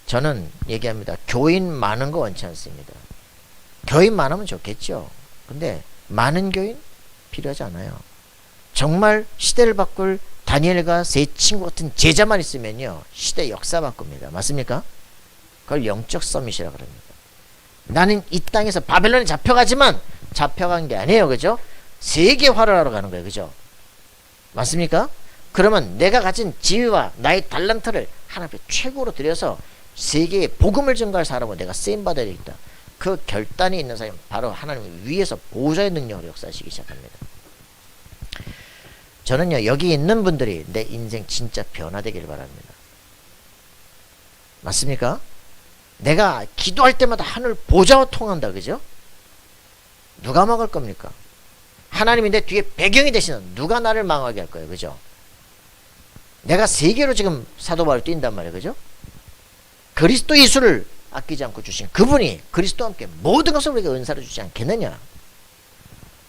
Speaker 1: 저는 얘기합니다. 교인 많은 거 원치 않습니다. 교인 많으면 좋겠죠. 근데 많은 교인 필요하지 않아요. 정말 시대를 바꿀 다니엘과 세 친구 같은 제자만 있으면요. 시대 역사 바꿉니다. 맞습니까? 그걸 영적 서밋이라고 합니다. 나는 이 땅에서 바벨론에 잡혀가지만 잡혀간 게 아니에요. 그죠? 세계 화를 하러 가는 거예요. 그죠? 맞습니까? 그러면 내가 가진 지위와 나의 달란트를 하나님 앞에 최고로 들여서 세계에 복음을 전가할 사람으로 내가 쓰임받아야 되겠다. 그 결단이 있는 사람이 바로 하나님 위에서 보호자의 능력으로 역사하시기 시작합니다. 저는요, 여기 있는 분들이 내 인생 진짜 변화되길 바랍니다. 맞습니까? 내가 기도할 때마다 하늘 보좌와 통한다. 그죠? 누가 막을 겁니까? 하나님이 내 뒤에 배경이 되시는 누가 나를 망하게 할 거예요. 그죠? 내가 세계로 지금 사도 바울을 뛴단 말이에요. 그죠? 그리스도 예수를 아끼지 않고 주신 그분이 그리스도와 함께 모든 것을 우리에게 은사를 주지 않겠느냐?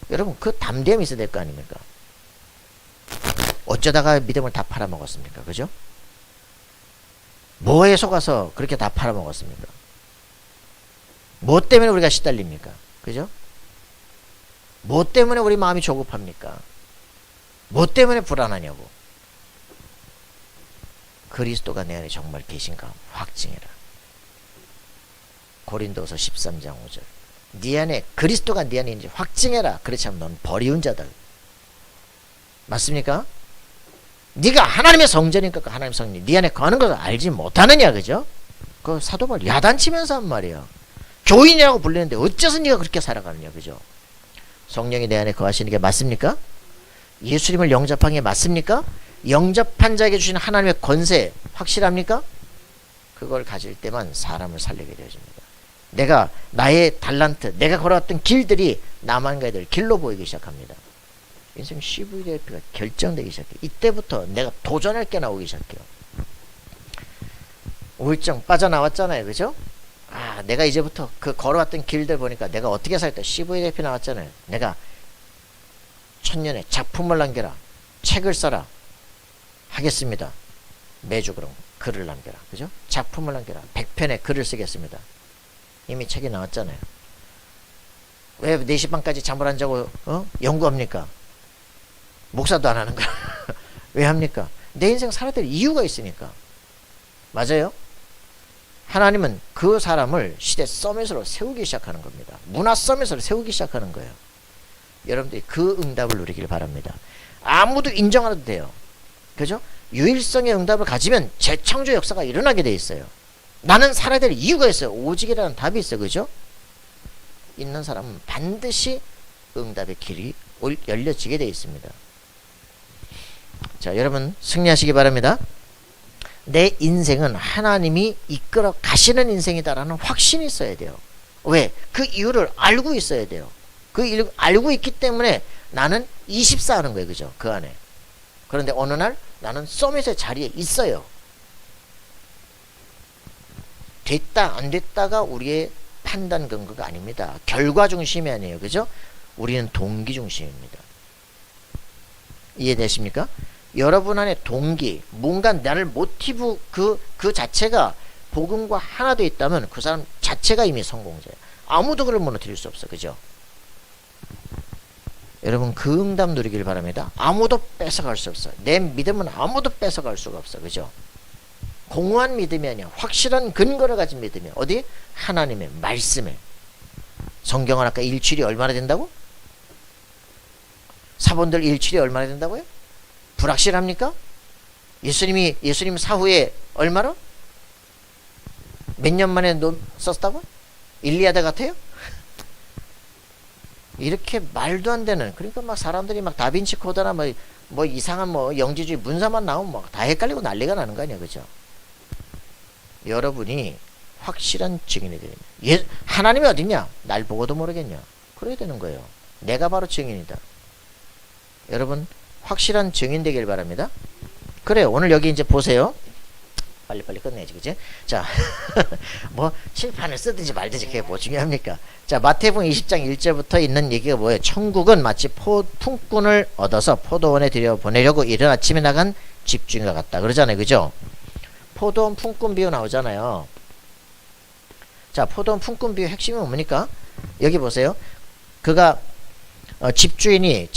Speaker 1: 여러분, 그 담대함이 있어야 될 거 아닙니까? 어쩌다가 믿음을 다 팔아먹었습니까? 그죠? 뭐에 속아서 그렇게 다 팔아먹었습니까? 뭐 때문에 우리가 시달립니까? 그죠? 뭐 때문에 우리 마음이 조급합니까? 뭐 때문에 불안하냐고. 그리스도가 내 안에 정말 계신가 확증해라. 고린도서 13장 5절. 네 안에 그리스도가 네 안에 있는지 확증해라. 그렇지 않으면 넌 버리운 자다. 맞습니까? 네가 하나님의 성전이니까 하나님의 성전이 네 안에 거하는 것을 알지 못하느냐. 그죠? 그 사도 바울 야단치면서 한 말이야. 교인이라고 불리는데 어째서 네가 그렇게 살아가느냐. 그죠? 성령이 내 안에 거하시는 게 맞습니까? 예수님을 영접한 게 맞습니까? 영접한 자에게 주신 하나님의 권세 확실합니까? 그걸 가질 때만 사람을 살리게 되어집니다. 내가 나의 달란트, 내가 걸어왔던 길들이 나만가야 될 길로 보이기 시작합니다. 인생 CVDIP가 결정되기 시작해요. 이때부터 내가 도전할 게 나오기 시작해요. 우울증 빠져나왔잖아요. 그죠? 아, 내가 이제부터 그 걸어왔던 길들 보니까 내가 어떻게 살까? CVDIP 나왔잖아요. 내가 천년에 작품을 남겨라. 책을 써라. 하겠습니다. 매주 그럼 글을 남겨라. 그죠? 작품을 남겨라. 100편의 글을 쓰겠습니다. 이미 책이 나왔잖아요. 왜 4시 반까지 잠을 안 자고 연구합니까? 목사도 안 하는 거야. 왜 합니까? 내 인생 살아야 될 이유가 있으니까. 맞아요? 하나님은 그 사람을 시대 서밋으로 세우기 시작하는 겁니다. 문화 서밋으로 세우기 시작하는 거예요. 여러분들이 그 응답을 누리길 바랍니다. 아무도 인정 안 해도 돼요. 그죠? 유일성의 응답을 가지면 재창조 역사가 일어나게 돼 있어요. 나는 살아야 될 이유가 있어요. 오직이라는 답이 있어요. 그죠? 있는 사람은 반드시 응답의 길이 열려지게 돼 있습니다. 자, 여러분 승리하시기 바랍니다. 내 인생은 하나님이 이끌어 가시는 인생이다라는 확신이 있어야 돼요. 왜? 그 이유를 알고 있어야 돼요. 그 이유를 알고 있기 때문에 나는 24 하는 거예요. 그죠? 그 안에. 그런데 어느 날 나는 서밋의 자리에 있어요. 됐다 안 됐다가 우리의 판단 근거가 아닙니다. 결과 중심이 아니에요. 그죠? 우리는 동기 중심입니다. 이해되십니까? 여러분 안에 동기, 뭔가 나를 모티브 그 자체가 복음과 하나 되어 있다면 그 사람 자체가 이미 성공자예요. 아무도 그를 무너뜨릴 수 없어. 그죠? 여러분 그 응답 누리길 바랍니다. 아무도 뺏어갈 수 없어. 내 믿음은 아무도 뺏어갈 수가 없어. 그죠? 공허한 믿음이 아니야. 확실한 근거를 가진 믿음이야. 어디? 하나님의 말씀에. 성경은 아까 일출이 얼마나 된다고? 사본들 일출이 얼마나 된다고요? 불확실합니까? 예수님 사후에 얼마로? 몇 년 만에 썼다고? 일리아드 같아요? 이렇게 말도 안 되는, 그러니까 막 사람들이 막 다빈치 코드나 뭐 이상한 뭐 영지주의 문사만 나오면 막 다 헷갈리고 난리가 나는 거 아니야. 그죠? 여러분이 확실한 증인이 되냐. 하나님이 어딨냐? 날 보고도 모르겠냐? 그래야 되는 거예요. 내가 바로 증인이다. 여러분 확실한 증인 되길 바랍니다. 그래요. 오늘 여기 이제 보세요. 빨리빨리 끝내야지. 그치? 자, 뭐 칠판을 쓰든지 말든지 그게 뭐 중요합니까? 자, 마태복음 20장 1절부터 있는 얘기가 뭐예요? 천국은 마치 품꾼을 얻어서 포도원에 들여보내려고 이른 아침에 나간 집주인과 같다. 그러잖아요. 그죠? 포도원 품꾼 비유 나오잖아요. 자, 포도원 품꾼 비유 핵심이 뭡니까? 여기 보세요. 그가 집주인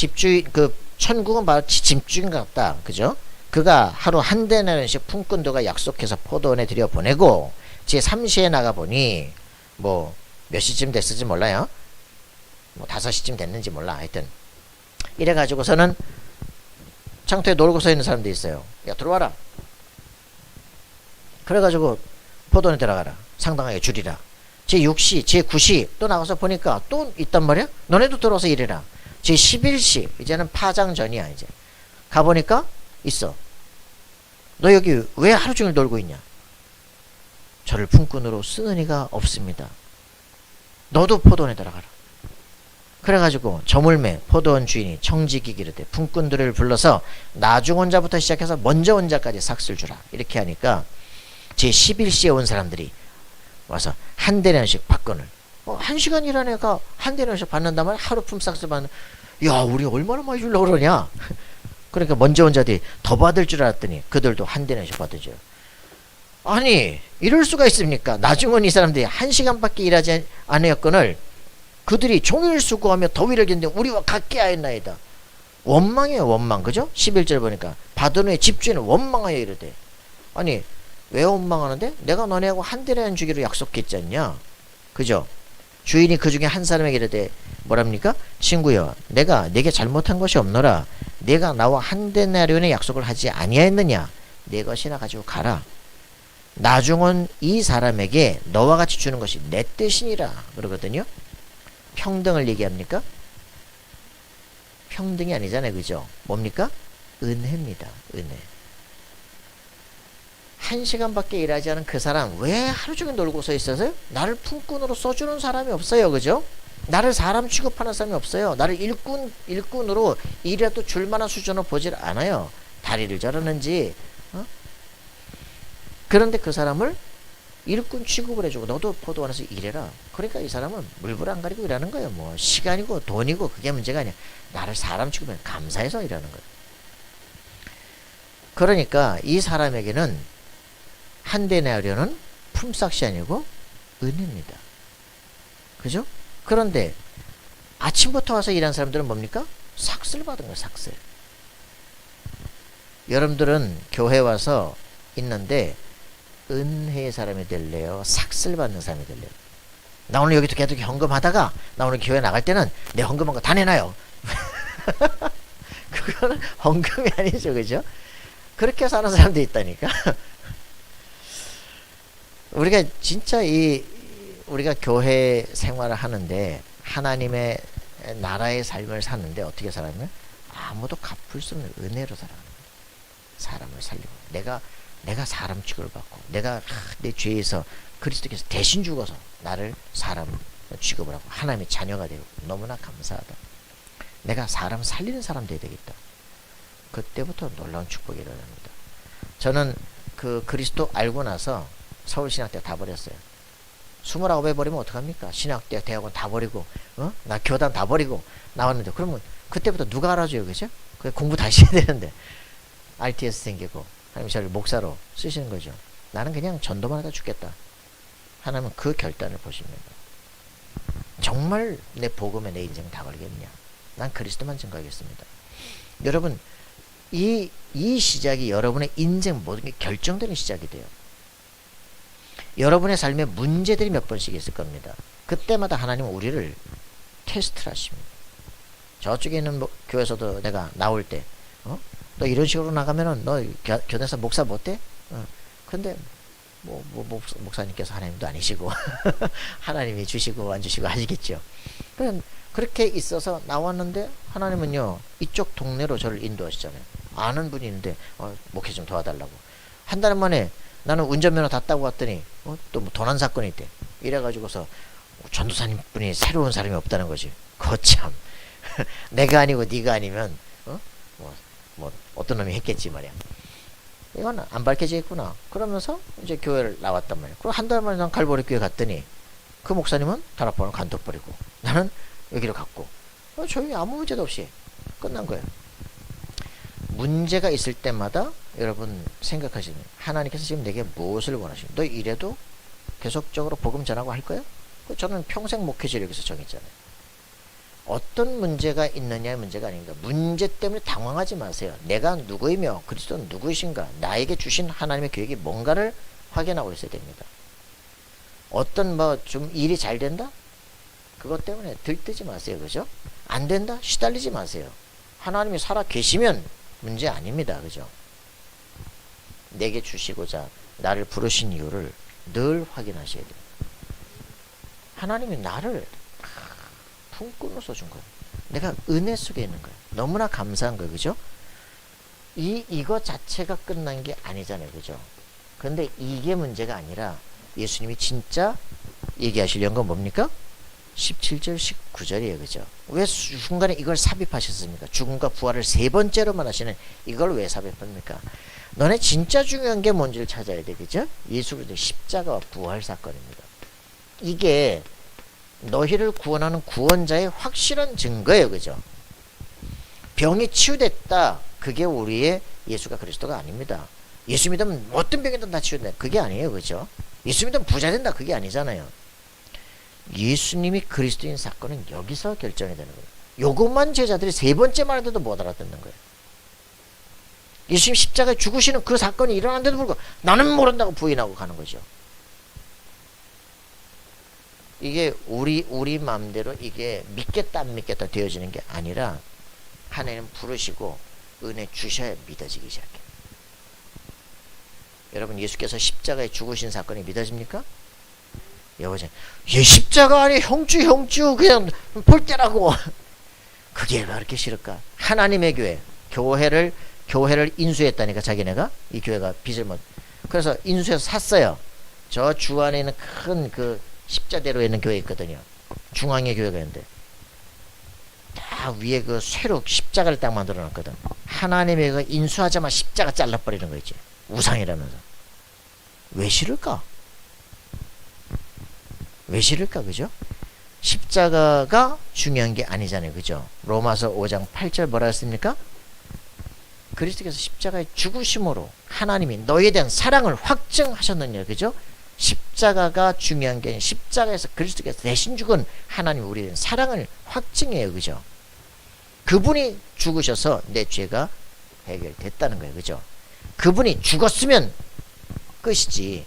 Speaker 1: 천국은 바로 집주인 같다. 그죠? 그가 하루 한 데나리씩 품꾼들과 약속해서 포도원에 들여보내고 제 3시에 나가보니 뭐 몇 시쯤 됐을지 몰라요. 뭐 5시쯤 됐는지 몰라. 하여튼 이래가지고서는 창터에 놀고 서 있는 사람도 있어요. 야, 들어와라. 그래가지고 포도원에 들어가라. 상당하게 줄이라. 제6시, 제9시 또 나가서 보니까 또 있단 말이야? 너네도 들어와서 일해라. 제11시, 이제는 파장 전이야, 이제. 가보니까 있어. 너 여기 왜 하루 종일 놀고 있냐? 저를 품꾼으로 쓰는 이가 없습니다. 너도 포도원에 들어가라. 그래가지고 저물매 포도원 주인이 청지기 기르되 품꾼들을 불러서 나중 혼자부터 시작해서 먼저 혼자까지 삭슬 주라. 이렇게 하니까 제11시에 온 사람들이 와서 한 대련씩 받건을 1시간 일한 애가 한 대련씩 받는단 말이야. 하루 품삯을 받는. 야, 우리 얼마나 많이 주려고 그러냐. 그러니까 먼저 혼자들이 더 받을 줄 알았더니 그들도 한 대련씩 받으죠. 아니, 이럴 수가 있습니까? 나중은 이 사람들이 1시간밖에 일하지 않았건을 그들이 종일 수고하며 더위를 견디는데 우리와 같게 하였나이다. 원망이에요, 원망. 그죠? 11절 보니까 받은 후에 집주인은 원망하여 이르되. 아니, 왜 원망하는데? 내가 너네하고 한 대련 주기로 약속했지 않냐? 그죠? 주인이 그 중에 한 사람에게 이르되 뭐랍니까? 친구여, 내가 네게 잘못한 것이 없노라. 네가 나와 한 데나리온의 약속을 하지 아니하였느냐? 네 것이나 가지고 가라. 나중은 이 사람에게 너와 같이 주는 것이 내 뜻이니라 그러거든요. 평등을 얘기합니까? 평등이 아니잖아요, 그죠? 뭡니까? 은혜입니다. 은혜. 1시간밖에 일하지 않은 그 사람 왜 하루 종일 놀고 서 있어서요? 나를 품꾼으로 써주는 사람이 없어요, 그죠? 나를 사람 취급하는 사람이 없어요. 나를 일꾼으로 일이라도 줄만한 수준으로 보질 않아요. 다리를 자르는지. 그런데 그 사람을 일꾼 취급을 해주고 너도 포도원에서 일해라. 그러니까 이 사람은 물불 안 가리고 일하는 거예요. 뭐 시간이고 돈이고 그게 문제가 아니야. 나를 사람 취급해 감사해서 일하는 거예요. 그러니까 이 사람에게는 한 데나리온은 품삯이 아니고 은혜입니다. 그죠? 그런데 아침부터 와서 일한 사람들은 뭡니까? 삭슬 받은 거예요. 삭슬. 여러분들은 교회 와서 있는데 은혜의 사람이 될래요? 삭슬 받는 사람이 될래요? 나 오늘 여기서 계속 헌금하다가 나 오늘 교회 나갈 때는 내 헌금한 거 다 내놔요. 그거는 헌금이 아니죠, 그죠? 그렇게 사는 사람도 있다니까. 우리가 진짜 우리가 교회 생활을 하는데 하나님의 나라의 삶을 사는데 어떻게 살아가면 아무도 갚을 수 없는 은혜로 살아가는 거예요. 사람을 살리고 내가 사람 취급을 받고 내가 내 죄에서 그리스도께서 대신 죽어서 나를 사람 취급을 하고 하나님의 자녀가 되고 너무나 감사하다. 내가 사람 살리는 사람 돼야 되겠다. 그때부터 놀라운 축복이 일어납니다. 저는 그 그리스도 알고 나서 서울신학대 다 버렸어요. 29에 버리면 어떡합니까? 신학대, 대학원 다 버리고, 나 교단 다 버리고 나왔는데, 그러면 그때부터 누가 알아줘요, 그죠? 공부 다시 해야 되는데, RTS 생기고, 하나님 저를 목사로 쓰시는 거죠. 나는 그냥 전도만 하다 죽겠다. 하나님은 그 결단을 보십니다. 정말 내 복음에 내 인생 다 걸겠냐? 난 그리스도만 증거하겠습니다. 여러분, 이 시작이 여러분의 인생 모든 게 결정되는 시작이 돼요. 여러분의 삶에 문제들이 몇 번씩 있을 겁니다. 그때마다 하나님은 우리를 테스트를 하십니다. 저쪽에 있는 교회에서도 내가 나올 때, 너 이런 식으로 나가면은 너 교대에서 목사 못 돼? 근데 목사님께서 하나님도 아니시고 하나님이 주시고 안 주시고 하시겠죠. 그렇게 있어서 나왔는데 하나님은요 이쪽 동네로 저를 인도하시잖아요. 아는 분이 있는데 목회 좀 도와달라고. 한 달 만에 나는 운전면허 다 따고 왔더니 또 뭐 도난 사건이 있대. 이래가지고서 전도사님 분이 새로운 사람이 없다는 거지. 거참 내가 아니고 네가 아니면 뭐 어떤 놈이 했겠지 말이야. 이건 안 밝혀지겠구나. 그러면서 이제 교회를 나왔단 말이야. 그리고 한 달 만에 난 갈보리 교회 갔더니 그 목사님은 다락방을 간독 버리고 나는 여기로 갔고 조용히 아무 문제도 없이 끝난 거예요. 문제가 있을 때마다 여러분 생각하시는 하나님께서 지금 내게 무엇을 원하시는 너 이래도 계속적으로 복음 전하고 할 거야? 저는 평생 목회지를 여기서 정했잖아요. 어떤 문제가 있느냐의 문제가 아닙니다. 문제 때문에 당황하지 마세요. 내가 누구이며 그리스도는 누구이신가 나에게 주신 하나님의 계획이 뭔가를 확인하고 있어야 됩니다. 어떤 좀 일이 잘 된다? 그것 때문에 들뜨지 마세요. 그죠? 안 된다? 시달리지 마세요. 하나님이 살아 계시면 문제 아닙니다. 그죠? 내게 주시고자 나를 부르신 이유를 늘 확인하셔야 돼요. 하나님이 나를 품꾼으로서 준 거예요. 내가 은혜 속에 있는 거예요. 너무나 감사한 거예요. 그죠? 이거 자체가 끝난 게 아니잖아요. 그죠? 근데 이게 문제가 아니라 예수님이 진짜 얘기하시려는 건 뭡니까? 17절, 19절이에요. 그죠? 왜 중간에 이걸 삽입하셨습니까? 죽음과 부활을 세 번째로만 하시는 이걸 왜 삽입합니까? 너네 진짜 중요한 게 뭔지를 찾아야 돼. 그죠? 예수 그리스도의 십자가와 부활 사건입니다. 이게 너희를 구원하는 구원자의 확실한 증거예요. 그죠? 병이 치유됐다. 그게 우리의 예수가 그리스도가 아닙니다. 예수 믿으면 어떤 병이든 다 치유된다. 그게 아니에요. 그죠? 예수 믿으면 부자 된다. 그게 아니잖아요. 예수님이 그리스도인 사건은 여기서 결정이 되는 거예요. 요것만 제자들이 세 번째 말인데도 못 알아듣는 거예요. 예수님 십자가에 죽으시는 그 사건이 일어났는데도 불구하고 나는 모른다고 부인하고 가는 거죠. 이게 우리 마음대로 이게 믿겠다 안 믿겠다 되어지는 게 아니라 하나님 부르시고 은혜 주셔야 믿어지기 시작해요. 여러분 예수께서 십자가에 죽으신 사건이 믿어집니까? 여보세요. 얘 십자가 아니 형주 그냥 볼 때라고. 그게 왜 그렇게 싫을까? 하나님의 교회를 인수했다니까. 자기네가 이 교회가 빚을 못. 그래서 인수해서 샀어요. 저 주 안에 있는 큰 그 십자대로 있는 교회 있거든요. 중앙의 교회가 있는데 다 위에 그 쇠로 십자가를 딱 만들어 놨거든. 하나님의 그 인수하자마자 십자가 잘라버리는 거 있지. 우상이라면서. 왜 싫을까? 왜 싫을까? 그죠? 십자가가 중요한 게 아니잖아요. 그죠? 로마서 5장 8절 뭐라 했습니까? 그리스도께서 십자가에 죽으심으로 하나님이 너희에 대한 사랑을 확증하셨느냐. 그죠? 십자가가 중요한 게 아니라 십자가에서 그리스도께서 대신 죽은 하나님 우리에 대한 사랑을 확증해요. 그죠? 그분이 죽으셔서 내 죄가 해결됐다는 거예요. 그죠? 그분이 죽었으면 끝이지.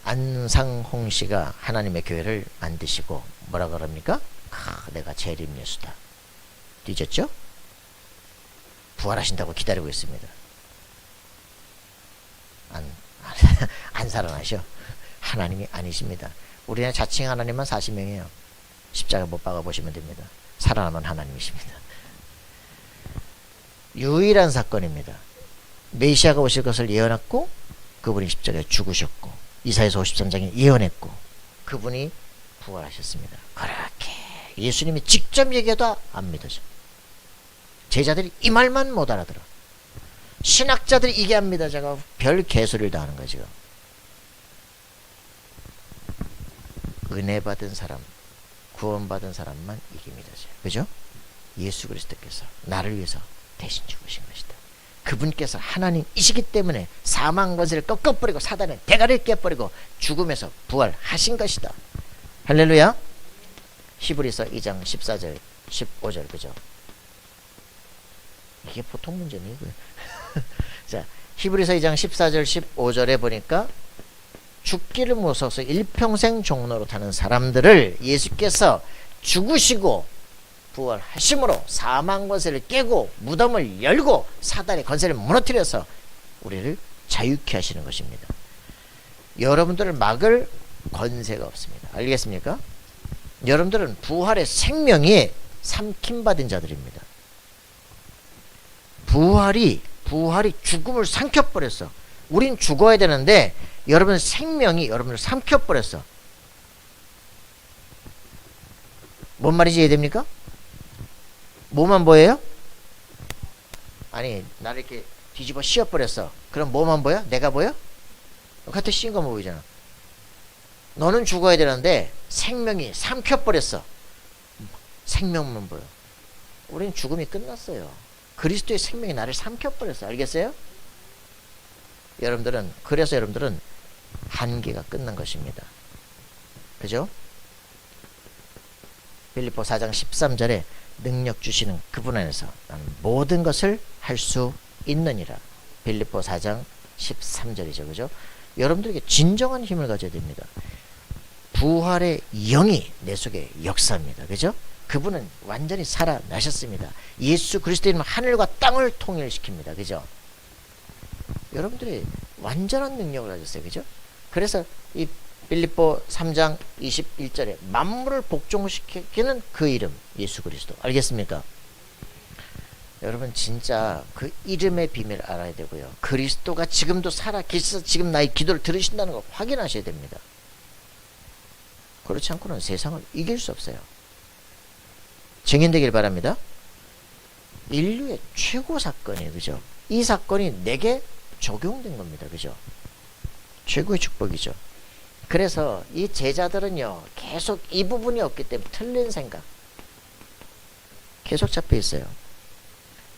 Speaker 1: 안상홍 씨가 하나님의 교회를 만드시고 뭐라 그럽니까? 내가 재림 예수다. 뒤졌죠? 부활하신다고 기다리고 있습니다. 안 살아나셔. 하나님이 아니십니다. 우리는 자칭 하나님만 40명이에요. 십자가 못 박아보시면 됩니다. 살아남은 하나님이십니다. 유일한 사건입니다. 메시아가 오실 것을 예언했고 그분이 십자가에 죽으셨고 이사야서 53장에 예언했고 그분이 부활하셨습니다. 그렇게 예수님이 직접 얘기해도 안 믿어져. 제자들이 이 말만 못 알아들어. 신학자들이 이게 안 믿어져가 별 개소리를 다 하는 거야 지금. 은혜 받은 사람, 구원받은 사람만 이게 믿어져요. 그죠? 예수 그리스도께서 나를 위해서 대신 죽으신 것이다. 그분께서 하나님이시기 때문에 사망 권세를 꺾어버리고 사단의 대가리를 깨버리고 죽음에서 부활하신 것이다. 할렐루야. 히브리서 2장 14절 15절 그죠? 이게 보통 문제네요. 자, 히브리서 2장 14절 15절에 보니까 죽기를 무서워서 일평생 종로로 타는 사람들을 예수께서 죽으시고 부활하심으로 사망 권세를 깨고 무덤을 열고 사단의 권세를 무너뜨려서 우리를 자유케 하시는 것입니다. 여러분들을 막을 권세가 없습니다. 알겠습니까? 여러분들은 부활의 생명이 삼킴받은 자들입니다. 부활이 죽음을 삼켜버렸어. 우린 죽어야 되는데 여러분 생명이 여러분을 삼켜버렸어. 뭔 말인지 이해됩니까? 뭐만 보여요? 아니 나를 이렇게 뒤집어 씌워버렸어. 그럼 뭐만 보여? 내가 보여? 겉에 씌인 것만 보이잖아. 너는 죽어야 되는데 생명이 삼켜버렸어. 생명만 보여. 우린 죽음이 끝났어요. 그리스도의 생명이 나를 삼켜버렸어. 알겠어요? 그래서 여러분들은 한계가 끝난 것입니다. 그죠? 빌립보 4장 13절에 능력 주시는 그분 안에서 나는 모든 것을 할 수 있느니라. 빌립보 4장 13절이죠. 그죠? 여러분들에게 진정한 힘을 가져야 됩니다. 부활의 영이 내 속에 역사합니다. 그죠? 그분은 완전히 살아나셨습니다. 예수 그리스도는 하늘과 땅을 통일시킵니다. 그죠? 여러분들이 완전한 능력을 가졌어요. 그죠? 그래서 이 빌립보 3장 21절에 만물을 복종시키는 그 이름 예수 그리스도. 알겠습니까? 여러분 진짜 그 이름의 비밀을 알아야 되고요. 그리스도가 지금도 살아 계셔서 지금 나의 기도를 들으신다는 걸 확인하셔야 됩니다. 그렇지 않고는 세상을 이길 수 없어요. 증인되길 바랍니다. 인류의 최고 사건이에요. 그죠? 이 사건이 내게 적용된 겁니다. 그죠? 최고의 축복이죠. 그래서 이 제자들은요, 계속 이 부분이 없기 때문에 틀린 생각 계속 잡혀 있어요.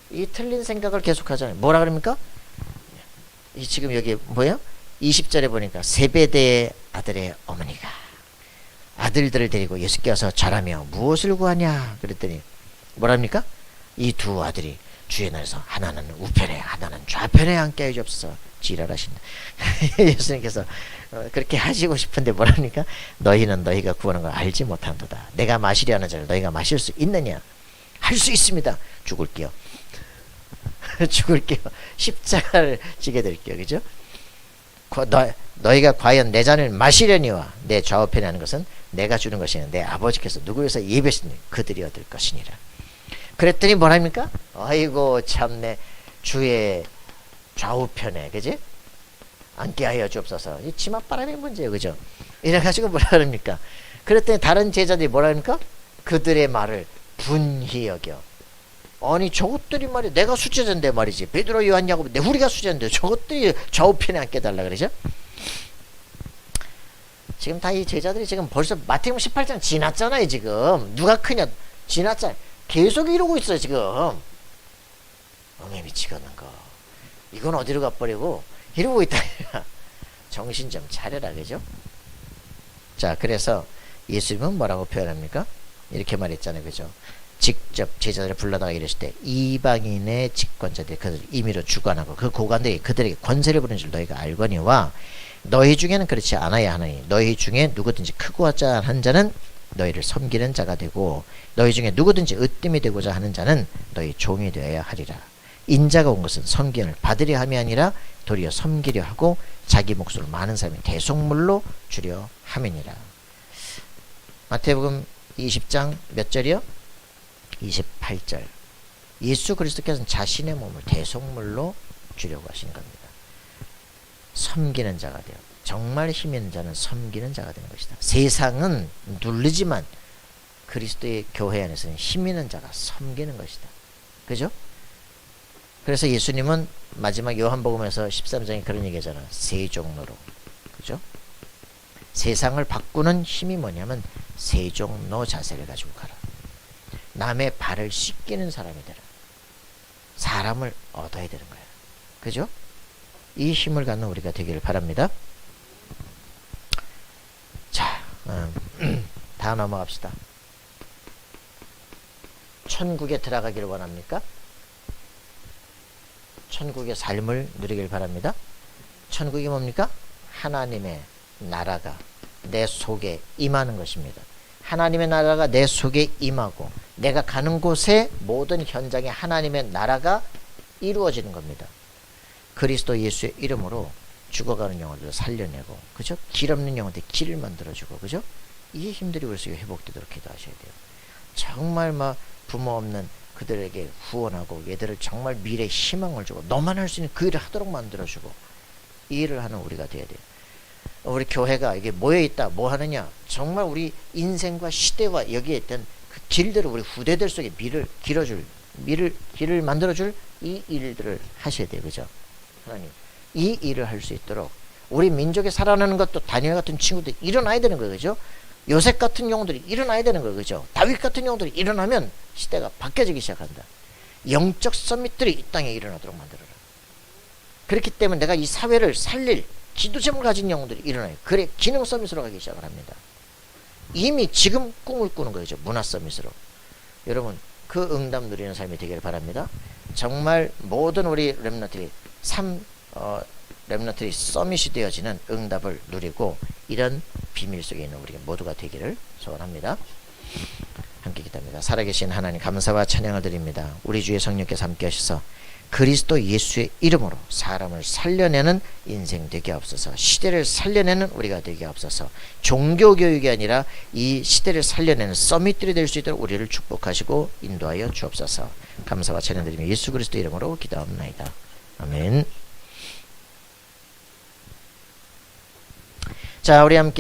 Speaker 1: 이 틀린 생각을 계속 하잖아요. 뭐라 그럽니까? 이 지금 여기 뭐야? 20절에 보니까 세베대의 아들의 어머니가 아들들을 데리고 예수께 와서 절하며 무엇을 구하냐 그랬더니 뭐랍니까? 이 두 아들이 주의 날에서 하나는 우편에 하나는 좌편에 앉게 해 주옵소서. 지랄하신다. 예수님께서 그렇게 하시고 싶은데 뭐랍니까? 너희는 너희가 구하는 걸 알지 못한도다. 내가 마시려 하는 잔을 너희가 마실 수 있느냐? 할 수 있습니다. 죽을게요. 죽을게요. 십자가를 지게 될게요. 그죠? 너희가 과연 내 잔을 마시려니와 내 좌우편에 하는 것은 내가 주는 것이니 내 아버지께서 누구에서 예배하시니 그들이 얻을 것이니라. 그랬더니 뭐랍니까? 아이고 참내 주의 좌우편에 그지? 앉게 하여 주옵소서. 이 치맛바람의 문제예요. 그죠? 이래가지고 뭐라 그럽니까? 그랬더니 다른 제자들이 뭐라 합니까? 그들의 말을 분히 여겨. 아니 저것들이 말이야 내가 수제자인데 말이지. 베드로 요한 야고보 우리가 수제자인데 저것들이 좌우편에 앉게 해달라 그러죠? 지금 다 이 제자들이 지금 벌써 마태복음 18장 지났잖아요. 지금 누가 크냐 지났잖아요. 계속 이러고 있어요. 지금 어메 미치겠는 거 이건 어디로 가버리고 이러고 있다. 정신 좀 차려라. 그죠? 자 그래서 예수님은 뭐라고 표현합니까? 이렇게 말했잖아요. 그죠? 직접 제자들을 불러다가 이랬을 때 이방인의 집권자들이 그들을 임의로 주관하고 그 고관들이 그들에게 권세를 부리는 줄 너희가 알거니와 너희 중에는 그렇지 않아야 하느니 너희 중에 누구든지 크고 자한 자는 너희를 섬기는 자가 되고 너희 중에 누구든지 으뜸이 되고자 하는 자는 너희 종이 되어야 하리라. 인자가 온 것은 섬김을 받으려 함이 아니라 도리어 섬기려 하고 자기 목숨을 많은 사람이 대속물로 주려 함이니라. 마태복음 20장 몇 절이요? 28절. 예수 그리스도께서는 자신의 몸을 대속물로 주려고 하신 겁니다. 섬기는 자가 되어 정말 힘 있는 자는 섬기는 자가 되는 것이다. 세상은 누르지만 그리스도의 교회 안에서는 힘 있는 자가 섬기는 것이다. 그죠? 그래서 예수님은 마지막 요한복음에서 13장에 그런 얘기하잖아. 세 종로로. 그죠? 세상을 바꾸는 힘이 뭐냐면 세 종로 자세를 가지고 가라. 남의 발을 씻기는 사람이 되라. 사람을 얻어야 되는 거야. 그죠? 이 힘을 갖는 우리가 되기를 바랍니다. 자, 다 넘어갑시다. 천국에 들어가기를 원합니까? 천국의 삶을 누리길 바랍니다. 천국이 뭡니까? 하나님의 나라가 내 속에 임하는 것입니다. 하나님의 나라가 내 속에 임하고 내가 가는 곳의 모든 현장에 하나님의 나라가 이루어지는 겁니다. 그리스도 예수의 이름으로 죽어가는 영혼들을 살려내고 그죠? 길 없는 영혼들 길을 만들어주고 그죠? 이 힘들이 우리 속에 회복되도록 기도하셔야 돼요. 정말 막 부모 없는 그들에게 후원하고 얘들을 정말 미래에 희망을 주고 너만 할 수 있는 그 일을 하도록 만들어주고 이 일을 하는 우리가 돼야 돼요. 우리 교회가 이게 모여있다 뭐 하느냐 정말 우리 인생과 시대와 여기에 있던 그 길들을 우리 후대들 속에 길을 만들어줄 이 일들을 하셔야 돼요. 그죠? 하나님 이 일을 할 수 있도록 우리 민족에 살아나는 것도 다니엘 같은 친구들이 일어나야 되는 거예요. 그죠? 요셉 같은 영웅들이 일어나야 되는 거예요. 그죠? 다윗 같은 영웅들이 일어나면 시대가 바뀌어지기 시작한다. 영적 서밋들이 이 땅에 일어나도록 만들어라. 그렇기 때문에 내가 이 사회를 살릴 기도 제목을 가진 영웅들이 일어나요. 그래 기능 서밋으로 가기 시작을 합니다. 이미 지금 꿈을 꾸는 거죠. 문화 서밋으로. 여러분 그 응답 누리는 삶이 되기를 바랍니다. 정말 모든 우리 렘넌트들이 렘넌트들이 서밋이 되어지는 응답을 누리고 이런 비밀 속에 있는 우리 모두가 되기를 소원합니다. 함께 기도합니다. 살아계신 하나님 감사와 찬양을 드립니다. 우리 주의 성령께서 함께 하셔서 그리스도 예수의 이름으로 사람을 살려내는 인생 되게 없어서, 시대를 살려내는 우리가 되게 없어서, 종교교육이 아니라 이 시대를 살려내는 서밋들이 될 수 있도록 우리를 축복하시고 인도하여 주옵소서. 감사와 찬양드리며 예수 그리스도 이름으로 기도합니다. 아멘. 자, 우리 함께